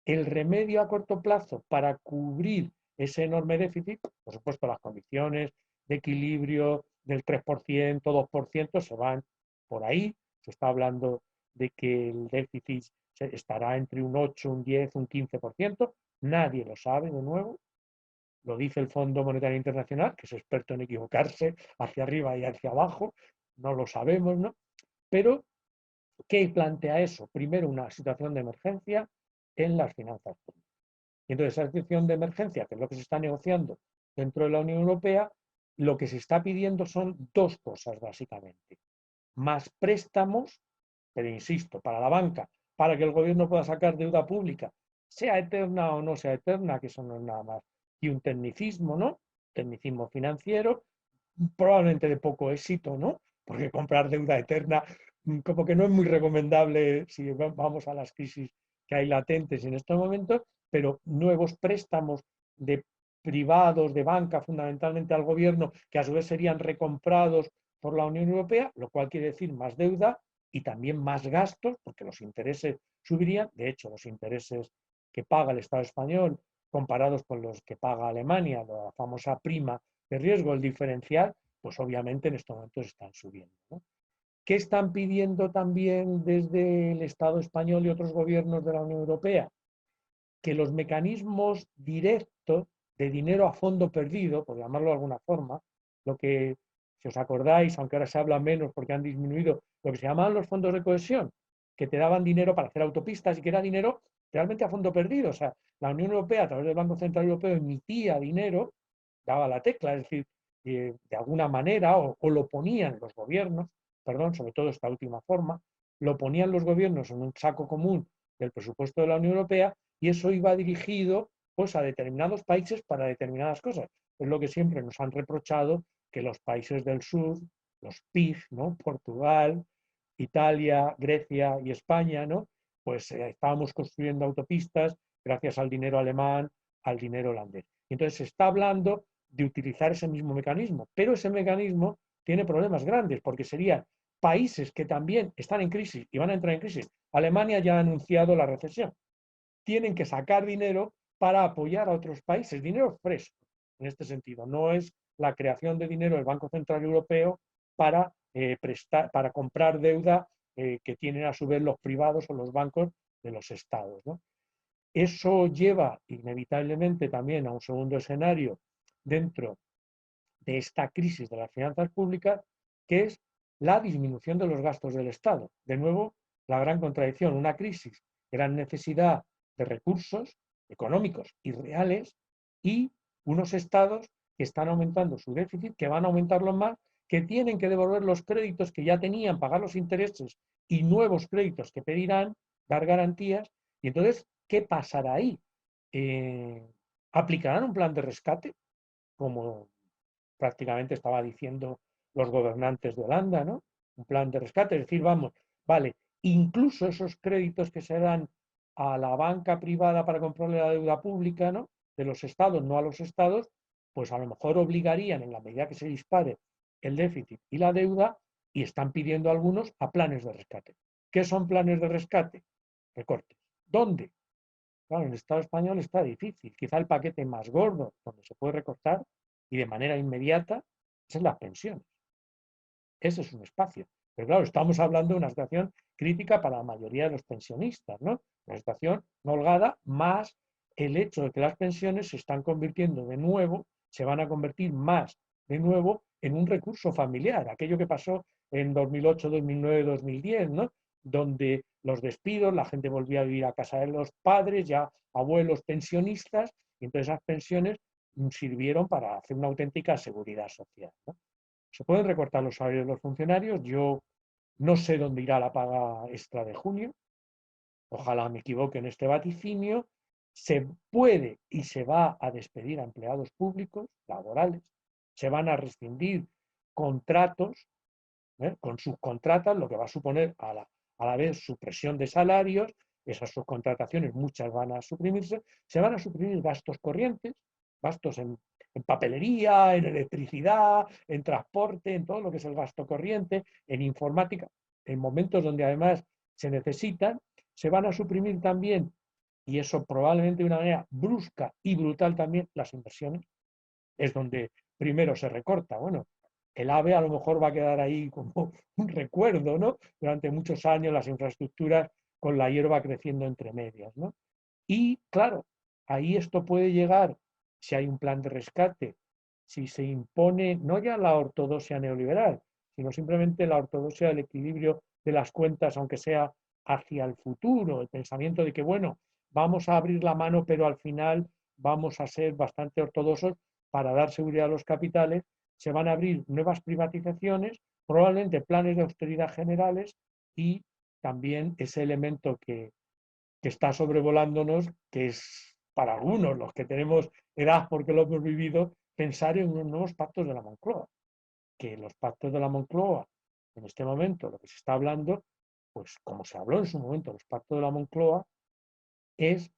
el remedio a corto plazo para cubrir ese enorme déficit, por supuesto, las condiciones de equilibrio del 3%, 2% se van por ahí. Se está hablando de que el déficit estará entre un 8, un 10, un 15%. Nadie lo sabe, de nuevo. Lo dice el Fondo Monetario Internacional, que es experto en equivocarse hacia arriba y hacia abajo. No lo sabemos, ¿no? Pero, ¿qué plantea eso? Primero, una situación de emergencia en las finanzas públicas. Y entonces, esa situación de emergencia, que es lo que se está negociando dentro de la Unión Europea, lo que se está pidiendo son dos cosas, básicamente. Más préstamos, pero insisto, para la banca, para que el gobierno pueda sacar deuda pública, sea eterna o no sea eterna, que eso no es nada más y un tecnicismo, ¿no? Tecnicismo financiero, probablemente de poco éxito, ¿no? Porque comprar deuda eterna como que no es muy recomendable si vamos a las crisis que hay latentes en estos momentos, pero nuevos préstamos de privados, de banca, fundamentalmente al gobierno, que a su vez serían recomprados por la Unión Europea, lo cual quiere decir más deuda y también más gastos, porque los intereses subirían. De hecho, los intereses que paga el Estado español comparados con los que paga Alemania, la famosa prima de riesgo, el diferencial, pues obviamente en estos momentos están subiendo, ¿no? ¿Qué están pidiendo también desde el Estado español y otros gobiernos de la Unión Europea? Que los mecanismos directos de dinero a fondo perdido, por llamarlo de alguna forma, lo que, si os acordáis, aunque ahora se habla menos porque han disminuido, lo que se llamaban los fondos de cohesión, que te daban dinero para hacer autopistas y que era dinero realmente a fondo perdido. O sea, la Unión Europea, a través del Banco Central Europeo, emitía dinero, daba la tecla, es decir, de alguna manera, o lo ponían los gobiernos, perdón, sobre todo esta última forma, lo ponían los gobiernos en un saco común del presupuesto de la Unión Europea y eso iba dirigido pues, a determinados países para determinadas cosas. Es lo que siempre nos han reprochado que los países del sur, los PIG, ¿no? Portugal, Italia, Grecia y España, ¿no? Pues estábamos construyendo autopistas gracias al dinero alemán, al dinero holandés. Y entonces se está hablando de utilizar ese mismo mecanismo, pero ese mecanismo tiene problemas grandes porque serían países que también están en crisis y van a entrar en crisis. Alemania ya ha anunciado la recesión. Tienen que sacar dinero para apoyar a otros países, dinero fresco en este sentido. No es la creación de dinero del Banco Central Europeo para prestar, para comprar deuda que tienen a su vez los privados o los bancos de los estados, ¿no? Eso lleva inevitablemente también a un segundo escenario dentro de esta crisis de las finanzas públicas, que es la disminución de los gastos del Estado. De nuevo, la gran contradicción, una crisis, gran necesidad de recursos económicos y reales y unos estados que están aumentando su déficit, que van a aumentarlo más, que tienen que devolver los créditos que ya tenían, pagar los intereses y nuevos créditos que pedirán, dar garantías. Y entonces, ¿qué pasará ahí? ¿Aplicarán un plan de rescate? Como prácticamente estaba diciendo los gobernantes de Holanda, ¿no? Un plan de rescate, es decir, vamos, vale, incluso esos créditos que se dan a la banca privada para comprarle la deuda pública, ¿no? De los estados, no a los estados, pues a lo mejor obligarían, en la medida que se dispare el déficit y la deuda, y están pidiendo algunos a planes de rescate. ¿Qué son planes de rescate? Recortes. ¿Dónde? Claro, en el Estado español está difícil. Quizá el paquete más gordo donde se puede recortar y de manera inmediata es en las pensiones. Ese es un espacio. Pero claro, estamos hablando de una situación crítica para la mayoría de los pensionistas, ¿no? Una situación no holgada, más el hecho de que las pensiones se están convirtiendo de nuevo, se van a convertir más de nuevo en un recurso familiar. Aquello que pasó en 2008, 2009, 2010, ¿no? Donde los despidos, la gente volvía a vivir a casa de los padres, ya abuelos pensionistas, y entonces esas pensiones sirvieron para hacer una auténtica seguridad social, ¿no? Se pueden recortar los salarios de los funcionarios. Yo no sé dónde irá la paga extra de junio. Ojalá me equivoque en este vaticinio. Se puede y se va a despedir a empleados públicos, laborales. Se van a rescindir contratos con subcontratas, lo que va a suponer a la vez supresión de salarios. Esas subcontrataciones, muchas van a suprimirse. Se van a suprimir gastos corrientes, gastos en papelería, en electricidad, en transporte, en todo lo que es el gasto corriente, en informática, en momentos donde además se necesitan. Se van a suprimir también, y eso probablemente de una manera brusca y brutal también, las inversiones. Es donde primero se recorta. Bueno, el AVE a lo mejor va a quedar ahí como un recuerdo, ¿no? Durante muchos años las infraestructuras con la hierba creciendo entre medias, ¿no? Y claro, ahí esto puede llegar, si hay un plan de rescate, si se impone no ya la ortodoxia neoliberal, sino simplemente la ortodoxia del equilibrio de las cuentas, aunque sea hacia el futuro, el pensamiento de que, bueno, vamos a abrir la mano, pero al final vamos a ser bastante ortodoxos para dar seguridad a los capitales. Se van a abrir nuevas privatizaciones, probablemente planes de austeridad generales y también ese elemento que está sobrevolándonos, que es para algunos, los que tenemos edad porque lo hemos vivido, pensar en unos nuevos pactos de la Moncloa. Que los pactos de la Moncloa, en este momento, lo que se está hablando, pues como se habló en su momento, los pactos de la Moncloa, es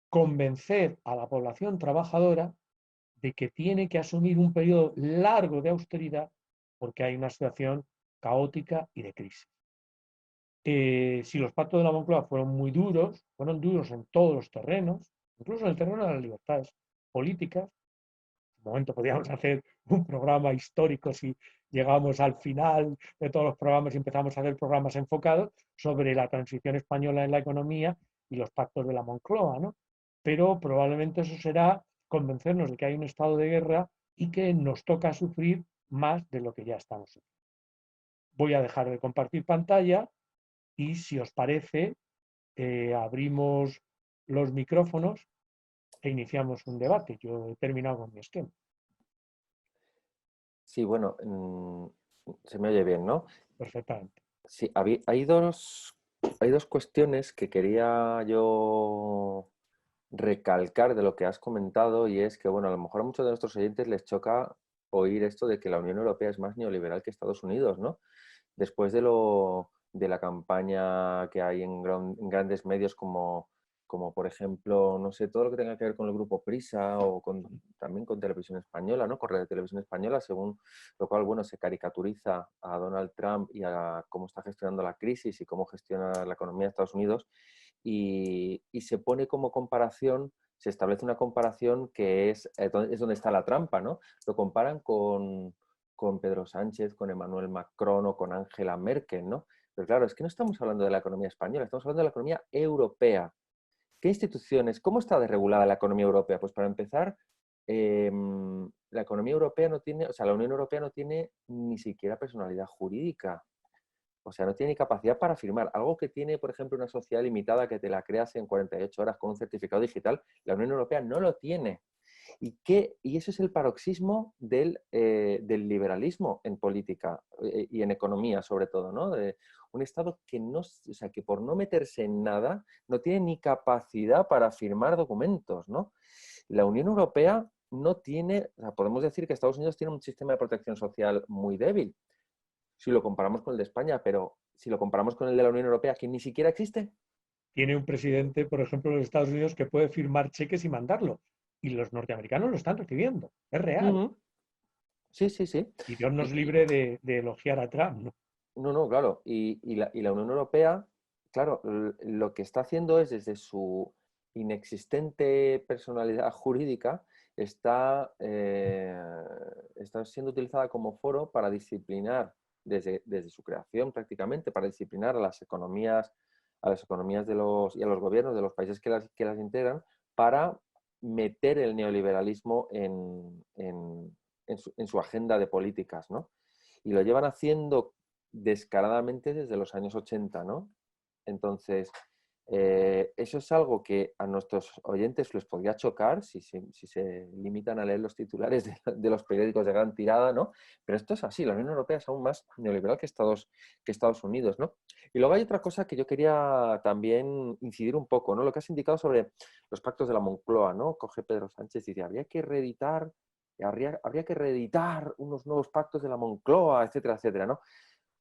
convencer a la población trabajadora de que tiene que asumir un periodo largo de austeridad porque hay una situación caótica y de crisis. Si los pactos de la Moncloa fueron duros en todos los terrenos, incluso en el terreno de las libertades políticas. En un momento podríamos hacer un programa histórico si llegamos al final de todos los programas y empezamos a hacer programas enfocados sobre la transición española en la economía y los pactos de la Moncloa, ¿no? Pero probablemente eso será convencernos de que hay un estado de guerra y que nos toca sufrir más de lo que ya estamos sufriendo. Voy a dejar de compartir pantalla y, si os parece, abrimos los micrófonos e iniciamos un debate. Yo he terminado con mi esquema. Sí, bueno, se me oye bien, ¿no? Perfectamente. Sí, hay dos cuestiones que quería yo recalcar de lo que has comentado, y es que, bueno, a lo mejor a muchos de nuestros oyentes les choca oír esto de que la Unión Europea es más neoliberal que Estados Unidos, ¿no? Después de la campaña que hay en grandes medios como por ejemplo, no sé, todo lo que tenga que ver con el grupo Prisa o también con Televisión Española, ¿no? Con Radio Televisión Española, según lo cual, bueno, se caricaturiza a Donald Trump y a cómo está gestionando la crisis y cómo gestiona la economía de Estados Unidos, y se pone como comparación, se establece una comparación que es donde está la trampa, ¿no? Lo comparan con Pedro Sánchez, con Emmanuel Macron o con Angela Merkel, ¿no? Pero claro, es que no estamos hablando de la economía española, estamos hablando de la economía europea. ¿Qué instituciones? ¿Cómo está desregulada la economía europea? Pues para empezar, la economía europea no tiene, o sea, la Unión Europea no tiene ni siquiera personalidad jurídica. O sea, no tiene ni capacidad para firmar. Algo que tiene, por ejemplo, una sociedad limitada que te la creas en 48 horas con un certificado digital, la Unión Europea no lo tiene. Y eso es el paroxismo del liberalismo en política y en economía, sobre todo, ¿no? De un Estado que, no, o sea, que por no meterse en nada no tiene ni capacidad para firmar documentos, ¿no? La Unión Europea no tiene, o sea, podemos decir que Estados Unidos tiene un sistema de protección social muy débil, si lo comparamos con el de España, pero si lo comparamos con el de la Unión Europea, que ni siquiera existe. Tiene un presidente, por ejemplo, de los Estados Unidos que puede firmar cheques y mandarlo. Y los norteamericanos lo están recibiendo. Es real. Sí, sí, sí. Y Dios nos libre de elogiar a Trump, ¿no? No, claro. Y la Unión Europea, claro, lo que está haciendo es, desde su inexistente personalidad jurídica, está siendo utilizada como foro para disciplinar, desde su creación prácticamente, para disciplinar a las economías de y a los gobiernos de los países que las integran, para meter el neoliberalismo en su agenda de políticas, ¿no? Y lo llevan haciendo descaradamente desde los años 80, ¿no? Entonces, eso es algo que a nuestros oyentes les podría chocar si se limitan a leer los titulares de los periódicos de gran tirada, ¿no? Pero esto es así, la Unión Europea es aún más neoliberal que Estados Unidos, ¿no? Y luego hay otra cosa que yo quería también incidir un poco, ¿no? Lo que has indicado sobre los pactos de la Moncloa, ¿no? Coge Pedro Sánchez y dice, habría que reeditar unos nuevos pactos de la Moncloa, etcétera, etcétera, ¿no?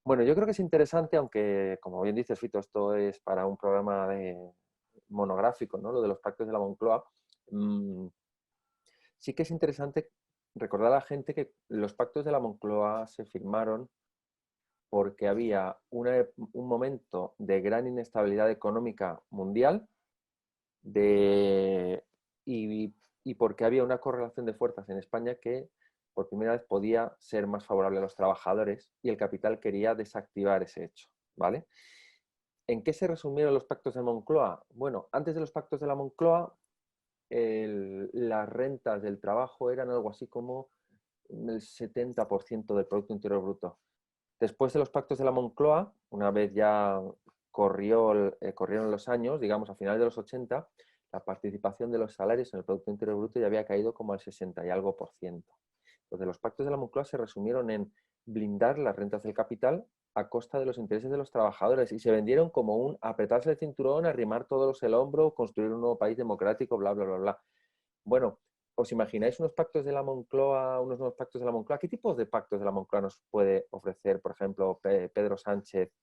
Bueno, yo creo que es interesante, aunque, como bien dices, Fito, esto es para un programa monográfico, ¿no? Lo de los pactos de la Moncloa. Sí que es interesante recordar a la gente que los pactos de la Moncloa se firmaron porque había un momento de gran inestabilidad económica mundial y porque había una correlación de fuerzas en España que por primera vez podía ser más favorable a los trabajadores y el capital quería desactivar ese hecho, ¿vale? ¿En qué se resumieron los pactos de Moncloa? Bueno, antes de los pactos de la Moncloa, las rentas del trabajo eran algo así como el 70% del Producto Interior Bruto. Después de los pactos de la Moncloa, una vez ya corrieron los años, digamos a finales de los 80, la participación de los salarios en el Producto Interior Bruto ya había caído como al 60 y algo por ciento. Entonces, los pactos de la Moncloa se resumieron en blindar las rentas del capital a costa de los intereses de los trabajadores y se vendieron como un apretarse el cinturón, arrimar todos el hombro, construir un nuevo país democrático, bla, bla, bla, bla. Bueno, ¿os imagináis unos pactos de la Moncloa, unos nuevos pactos de la Moncloa? ¿Qué tipos de pactos de la Moncloa nos puede ofrecer, por ejemplo, Pedro Sánchez,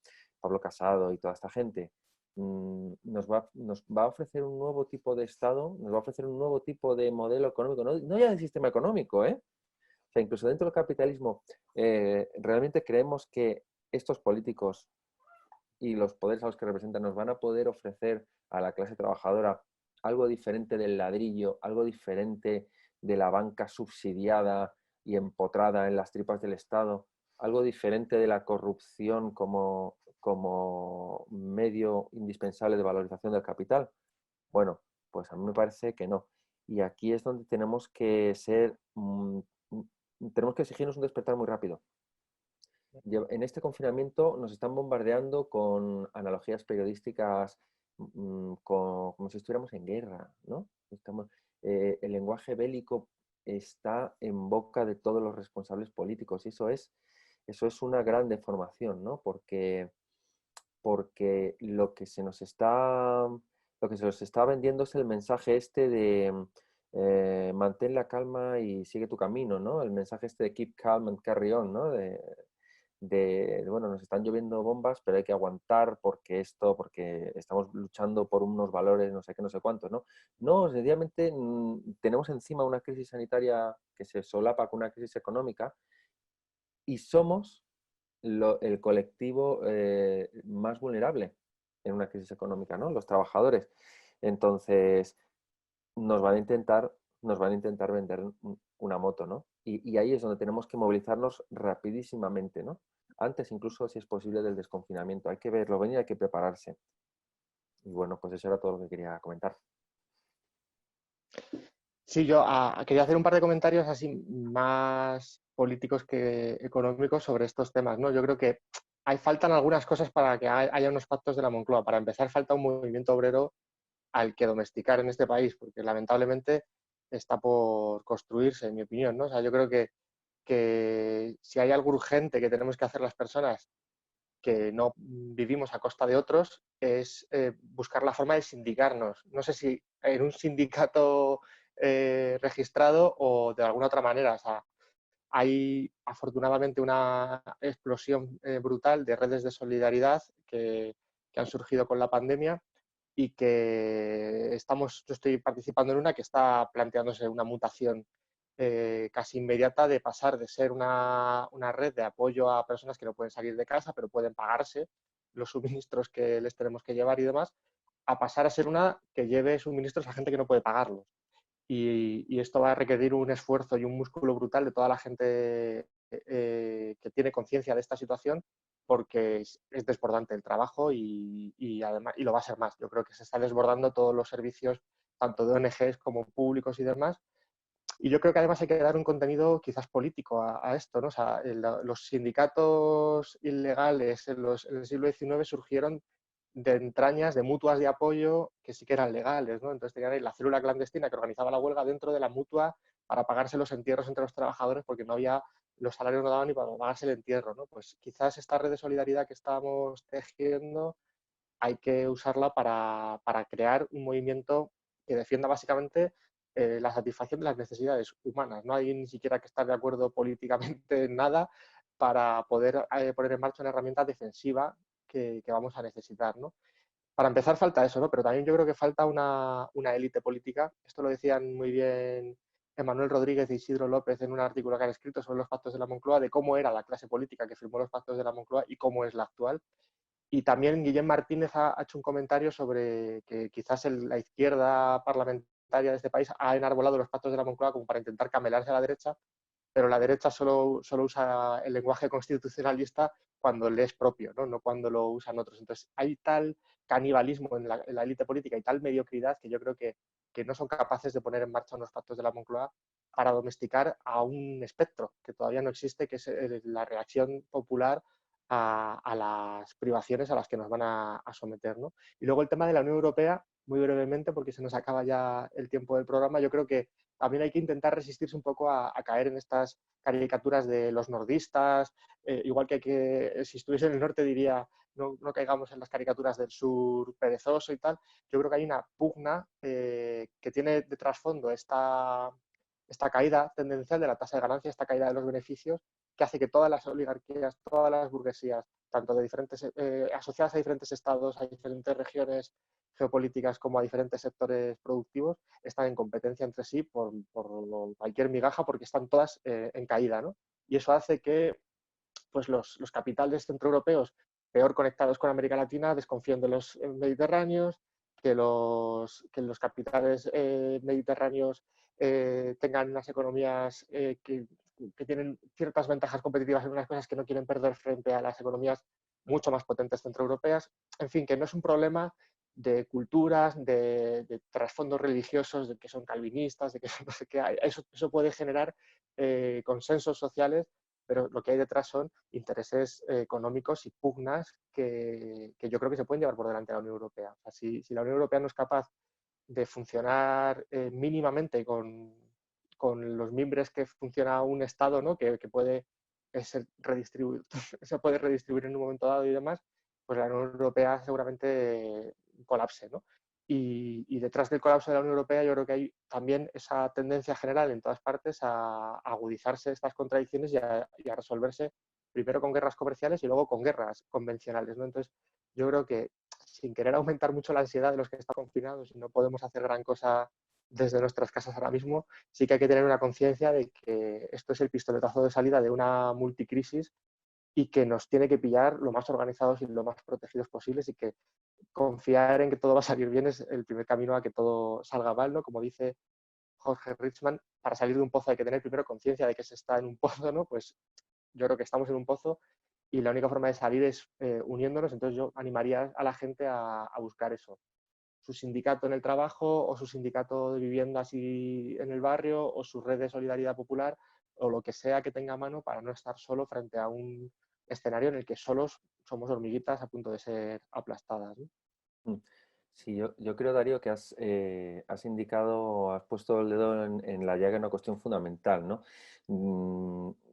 Pablo Casado y toda esta gente? Nos va a ofrecer un nuevo tipo de Estado, nos va a ofrecer un nuevo tipo de modelo económico, no ya de sistema económico, ¿eh? O sea, incluso dentro del capitalismo, realmente creemos que estos políticos y los poderes a los que representan nos van a poder ofrecer a la clase trabajadora algo diferente del ladrillo, algo diferente de la banca subsidiada y empotrada en las tripas del Estado, algo diferente de la corrupción como medio indispensable de valorización del capital. Bueno, pues a mí me parece que no. Y aquí es donde tenemos que tenemos que exigirnos un despertar muy rápido. En este confinamiento nos están bombardeando con analogías periodísticas como si estuviéramos en guerra, ¿no? El lenguaje bélico está en boca de todos los responsables políticos y eso es una gran deformación, ¿no? Porque lo que se nos está vendiendo es el mensaje este de mantén la calma y sigue tu camino, ¿no? El mensaje este de keep calm and carry on, ¿no? Bueno, nos están lloviendo bombas, pero hay que aguantar porque estamos luchando por unos valores, no sé qué, no sé cuántos, ¿no? No, sencillamente tenemos encima una crisis sanitaria que se solapa con una crisis económica y somos el colectivo más vulnerable en una crisis económica, ¿no? Los trabajadores. Entonces, nos van a intentar vender una moto, ¿no? Y ahí es donde tenemos que movilizarnos rapidísimamente, ¿no? antes incluso, si es posible, del desconfinamiento. Hay que verlo venir, hay que prepararse. Y bueno, pues eso era todo lo que quería comentar. Sí, yo quería hacer un par de comentarios así más políticos que económicos sobre estos temas, ¿no? Yo creo que faltan algunas cosas para que haya unos pactos de la Moncloa. Para empezar, falta un movimiento obrero al que domesticar en este país, porque lamentablemente está por construirse, en mi opinión, ¿no? O sea, yo creo que si hay algo urgente que tenemos que hacer las personas que no vivimos a costa de otros, es buscar la forma de sindicarnos. No sé si en un sindicato registrado o de alguna otra manera. O sea, hay afortunadamente una explosión brutal de redes de solidaridad que han surgido con la pandemia y que yo estoy participando en una que está planteándose una mutación casi inmediata de pasar de ser una red de apoyo a personas que no pueden salir de casa, pero pueden pagarse los suministros que les tenemos que llevar y demás, a pasar a ser una que lleve suministros a gente que no puede pagarlos. Y esto va a requerir un esfuerzo y un músculo brutal de toda la gente que tiene conciencia de esta situación, porque es desbordante el trabajo además, y lo va a ser más. Yo creo que se está desbordando todos los servicios, tanto de ONGs como públicos y demás. Y yo creo que además hay que dar un contenido quizás político a esto, ¿no? O sea, los sindicatos ilegales en el siglo XIX surgieron de entrañas de mutuas de apoyo que sí que eran legales, ¿no? Entonces tenían ahí la célula clandestina que organizaba la huelga dentro de la mutua para pagarse los entierros entre los trabajadores porque los salarios no daban ni para pagarse el entierro, ¿no? Pues quizás esta red de solidaridad que estamos tejiendo hay que usarla para crear un movimiento que defienda básicamente la satisfacción de las necesidades humanas. No hay ni siquiera que estar de acuerdo políticamente en nada para poder poner en marcha una herramienta defensiva que vamos a necesitar, ¿no? Para empezar falta eso, ¿no? Pero también yo creo que falta una élite política. Esto lo decían muy bien Emanuel Rodríguez e Isidro López en un artículo que han escrito sobre los pactos de la Moncloa, de cómo era la clase política que firmó los pactos de la Moncloa y cómo es la actual. Y también Guillem Martínez ha hecho un comentario sobre que quizás la izquierda parlamentaria de este país ha enarbolado los pactos de la Moncloa como para intentar camelarse a la derecha, pero la derecha solo usa el lenguaje constitucionalista cuando le es propio, ¿no? Cuando lo usan otros. Entonces, hay tal canibalismo en la élite política y tal mediocridad que yo creo que no son capaces de poner en marcha unos pactos de la Moncloa para domesticar a un espectro que todavía no existe, que es la reacción popular a las privaciones a las que nos van a someter, ¿no? Y luego el tema de la Unión Europea, muy brevemente, porque se nos acaba ya el tiempo del programa, yo creo que también hay que intentar resistirse un poco a caer en estas caricaturas de los nordistas, igual que si estuviese en el norte diría no caigamos en las caricaturas del sur perezoso y tal. Yo creo que hay una pugna que tiene de trasfondo esta caída tendencial de la tasa de ganancia, esta caída de los beneficios, que hace que todas las oligarquías, todas las burguesías, tanto de diferentes asociadas a diferentes estados, a diferentes regiones geopolíticas como a diferentes sectores productivos, están en competencia entre sí por cualquier migaja porque están todas en caída, ¿no? Y eso hace que pues los capitales centroeuropeos peor conectados con América Latina desconfíen de los mediterráneos, que los capitales mediterráneos tengan unas economías que tienen ciertas ventajas competitivas en unas cosas que no quieren perder frente a las economías mucho más potentes centroeuropeas. En fin, que no es un problema de culturas, de trasfondos religiosos, de que son calvinistas, de que no sé qué. Eso puede generar consensos sociales, pero lo que hay detrás son intereses económicos y pugnas que yo creo que se pueden llevar por delante de la Unión Europea. O sea, si la Unión Europea no es capaz de funcionar mínimamente con los mimbres que funciona un Estado, ¿no? que puede se puede redistribuir en un momento dado y demás, pues la Unión Europea seguramente colapse, ¿no? Y detrás del colapso de la Unión Europea yo creo que hay también esa tendencia general en todas partes a agudizarse estas contradicciones y a resolverse primero con guerras comerciales y luego con guerras convencionales, ¿no? Entonces yo creo que sin querer aumentar mucho la ansiedad de los que están confinados y no podemos hacer gran cosa desde nuestras casas ahora mismo, sí que hay que tener una conciencia de que esto es el pistoletazo de salida de una multicrisis y que nos tiene que pillar lo más organizados y lo más protegidos posibles y que confiar en que todo va a salir bien es el primer camino a que todo salga mal, ¿no? Como dice Jorge Richman, para salir de un pozo hay que tener primero conciencia de que se está en un pozo, ¿no? Pues yo creo que estamos en un pozo y la única forma de salir es uniéndonos. Entonces yo animaría a la gente a buscar eso, su sindicato en el trabajo o su sindicato de viviendas y en el barrio o su red de solidaridad popular o lo que sea que tenga a mano para no estar solo frente a un escenario en el que solos somos hormiguitas a punto de ser aplastadas, ¿no? Mm. Sí, yo creo, Darío, que has indicado, has puesto el dedo en la llaga en una cuestión fundamental, ¿no?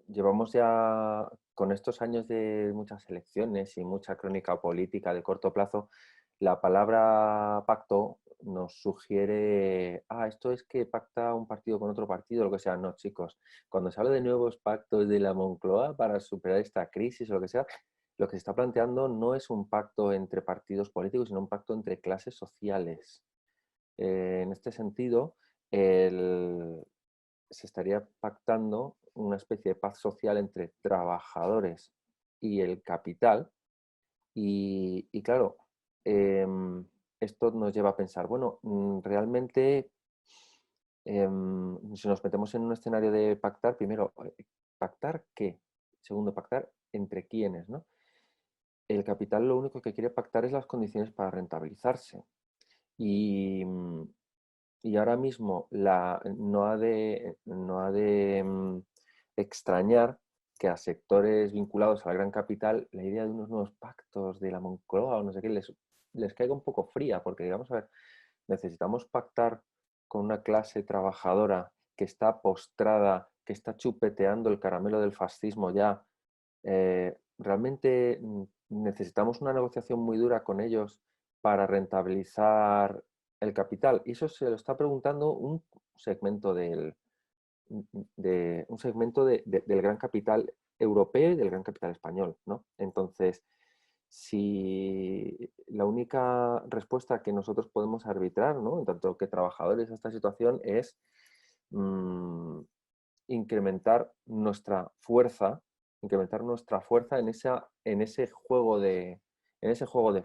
Llevamos ya con estos años de muchas elecciones y mucha crónica política de corto plazo, la palabra pacto nos sugiere, esto es que pacta un partido con otro partido, lo que sea. No, chicos, cuando se habla de nuevos pactos de la Moncloa para superar esta crisis o lo que sea, lo que se está planteando no es un pacto entre partidos políticos, sino un pacto entre clases sociales. En este sentido, se estaría pactando una especie de paz social entre trabajadores y el capital. Y claro, esto nos lleva a pensar, bueno, realmente, si nos metemos en un escenario de pactar, primero, ¿pactar qué? Segundo, pactar entre quiénes, ¿no? El capital lo único que quiere pactar es las condiciones para rentabilizarse. Y, y ahora mismo no ha de extrañar que a sectores vinculados al gran capital la idea de unos nuevos pactos de la Moncloa o no sé qué les caiga un poco fría, porque digamos, a ver, necesitamos pactar con una clase trabajadora que está postrada, que está chupeteando el caramelo del fascismo ya. Realmente necesitamos una negociación muy dura con ellos para rentabilizar el capital. Y eso se lo está preguntando un segmento del gran capital europeo y del gran capital español, ¿no? Entonces, si la única respuesta que nosotros podemos arbitrar, ¿no?, en tanto que trabajadores a esta situación, es incrementar nuestra fuerza en ese juego de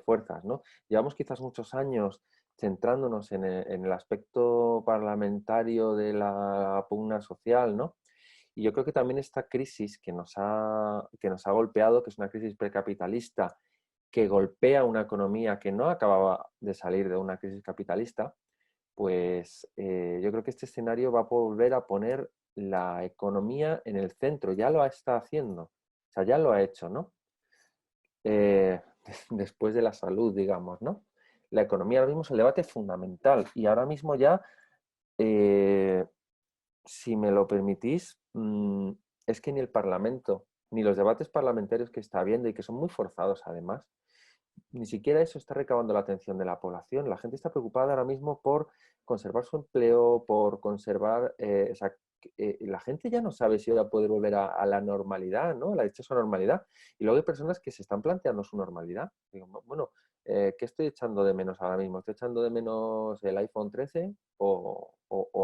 fuerzas, ¿no? Llevamos quizás muchos años centrándonos en el aspecto parlamentario de la pugna social, ¿no? Y yo creo que también esta crisis que nos ha golpeado, que es una crisis precapitalista, que golpea una economía que no acababa de salir de una crisis capitalista, pues yo creo que este escenario va a volver a poner la economía en el centro. Ya lo está haciendo, o sea, ya lo ha hecho, ¿no? Después de la salud, digamos, ¿no? La economía ahora mismo es el debate fundamental y ahora mismo ya, si me lo permitís, es que ni el Parlamento, ni los debates parlamentarios que está habiendo y que son muy forzados además, ni siquiera eso está recabando la atención de la población. La gente está preocupada ahora mismo por conservar su empleo, por conservar... la gente ya no sabe si va a poder volver a la normalidad, ¿no? La dichosa normalidad. Y luego hay personas que se están planteando su normalidad. Digo, bueno, ¿qué estoy echando de menos ahora mismo? ¿Estoy echando de menos el iPhone 13 o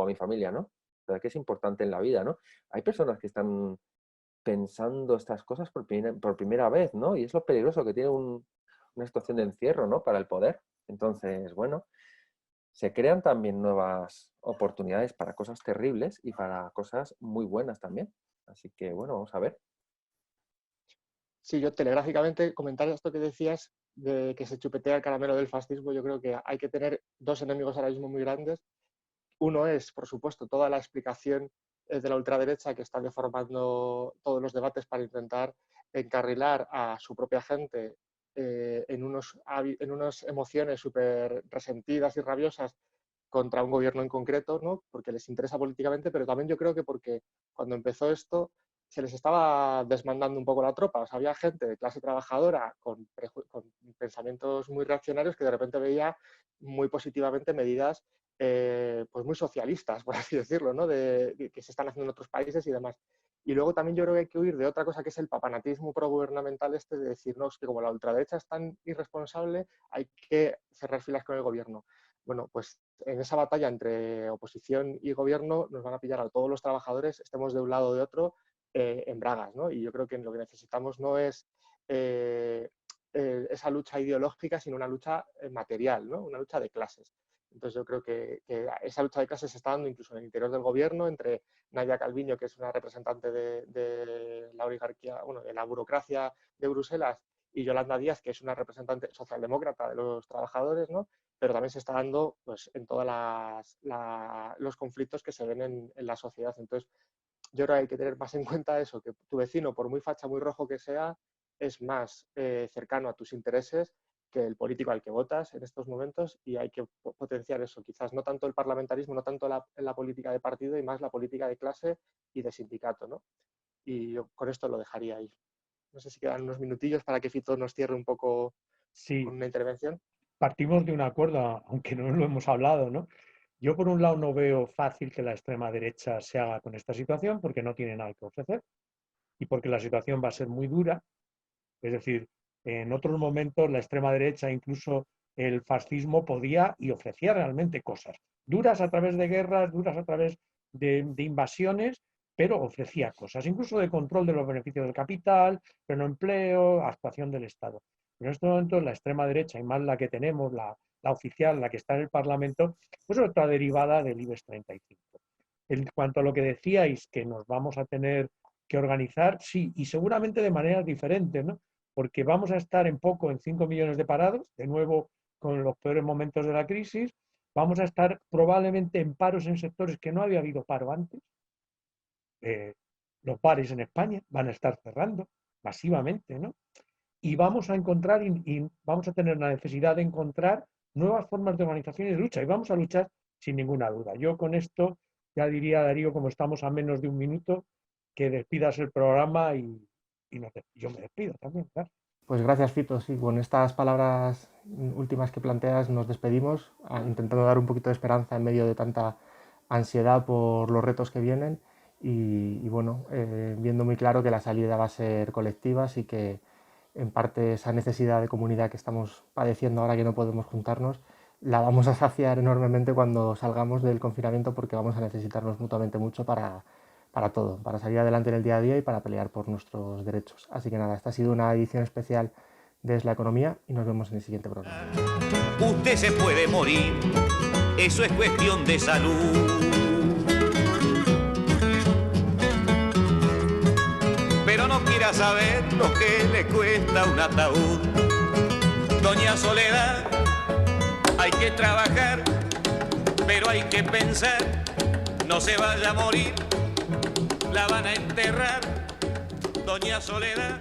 a mi familia, ¿no? O sea, que es importante en la vida, ¿no? Hay personas que están pensando estas cosas por primera vez, ¿no? Y es lo peligroso que tiene una situación de encierro, ¿no?, para el poder. Entonces, bueno, se crean también nuevas oportunidades para cosas terribles y para cosas muy buenas también. Así que, bueno, vamos a ver. Sí, yo telegráficamente comentar esto que decías de que se chupetea el caramelo del fascismo. Yo creo que hay que tener dos enemigos ahora mismo muy grandes. Uno es, por supuesto, toda la explicación de la ultraderecha que está deformando todos los debates para intentar encarrilar a su propia gente en unas emociones súper resentidas y rabiosas contra un gobierno en concreto, ¿no?, porque les interesa políticamente, pero también yo creo que porque cuando empezó esto se les estaba desmandando un poco la tropa. O sea, había gente de clase trabajadora con pensamientos muy reaccionarios que de repente veía muy positivamente medidas pues muy socialistas, por así decirlo, ¿no?, que se están haciendo en otros países y demás. Y luego también yo creo que hay que huir de otra cosa que es el papanatismo progubernamental de decirnos que como la ultraderecha es tan irresponsable, hay que cerrar filas con el gobierno. Bueno, pues en esa batalla entre oposición y gobierno nos van a pillar a todos los trabajadores, estemos de un lado o de otro, en bragas, ¿no? Y yo creo que lo que necesitamos no es esa lucha ideológica, sino una lucha material, ¿no?, una lucha de clases. Entonces yo creo que esa lucha de clases se está dando incluso en el interior del gobierno, entre Nadia Calviño, que es una representante de la oligarquía, bueno, de la burocracia de Bruselas, y Yolanda Díaz, que es una representante socialdemócrata de los trabajadores, ¿no? Pero también se está dando pues, en todos los conflictos que se ven en la sociedad. Entonces, yo creo que hay que tener más en cuenta eso, que tu vecino, por muy facha, muy rojo que sea, es más cercano a tus intereses que el político al que votas en estos momentos, y hay que potenciar eso, quizás no tanto el parlamentarismo, no tanto la política de partido, y más la política de clase y de sindicato, ¿no? Y yo con esto lo dejaría ahí. No sé si quedan unos minutillos para que Fito nos cierre un poco Sí, con una intervención. partimos de un acuerdo, aunque no lo hemos hablado, ¿no? Yo, por un lado, no veo fácil que la extrema derecha se haga con esta situación porque no tiene nada que ofrecer y porque la situación va a ser muy dura. Es decir, en otros momentos la extrema derecha, incluso el fascismo, podía y ofrecía realmente cosas duras a través de guerras, duras a través de invasiones, pero ofrecía cosas, incluso de control de los beneficios del capital, pleno empleo, actuación del Estado. Pero en estos momentos la extrema derecha, y más la que tenemos, la oficial, la que está en el Parlamento, pues es otra derivada del IBEX 35. En cuanto a lo que decíais, que nos vamos a tener que organizar, sí, y seguramente de maneras diferentes, ¿no? Porque vamos a estar en poco en 5 millones de parados, de nuevo con los peores momentos de la crisis, vamos a estar probablemente en paros en sectores que no había habido paro antes. Los bares en España van a estar cerrando masivamente, ¿no? Y vamos a encontrar, y vamos a tener la necesidad de encontrar nuevas formas de organización y de lucha, y vamos a luchar sin ninguna duda. Yo con esto ya diría, Darío, como estamos a menos de un minuto, que despidas el programa y yo me despido también, claro. Pues gracias, Fito. Sí, con estas palabras últimas que planteas nos despedimos, intentando dar un poquito de esperanza en medio de tanta ansiedad por los retos que vienen y bueno, viendo muy claro que la salida va a ser colectiva, así que en parte esa necesidad de comunidad que estamos padeciendo ahora que no podemos juntarnos, la vamos a saciar enormemente cuando salgamos del confinamiento, porque vamos a necesitarnos mutuamente mucho para todo, para salir adelante en el día a día y para pelear por nuestros derechos. Así que nada, esta ha sido una edición especial de Es la Economía y nos vemos en el siguiente programa. Usted se puede morir, eso es cuestión de salud. Pero no quiera saber lo que le cuesta un ataúd. Doña Soledad, hay que trabajar, pero hay que pensar, no se vaya a morir, la van a enterrar, Doña Soledad.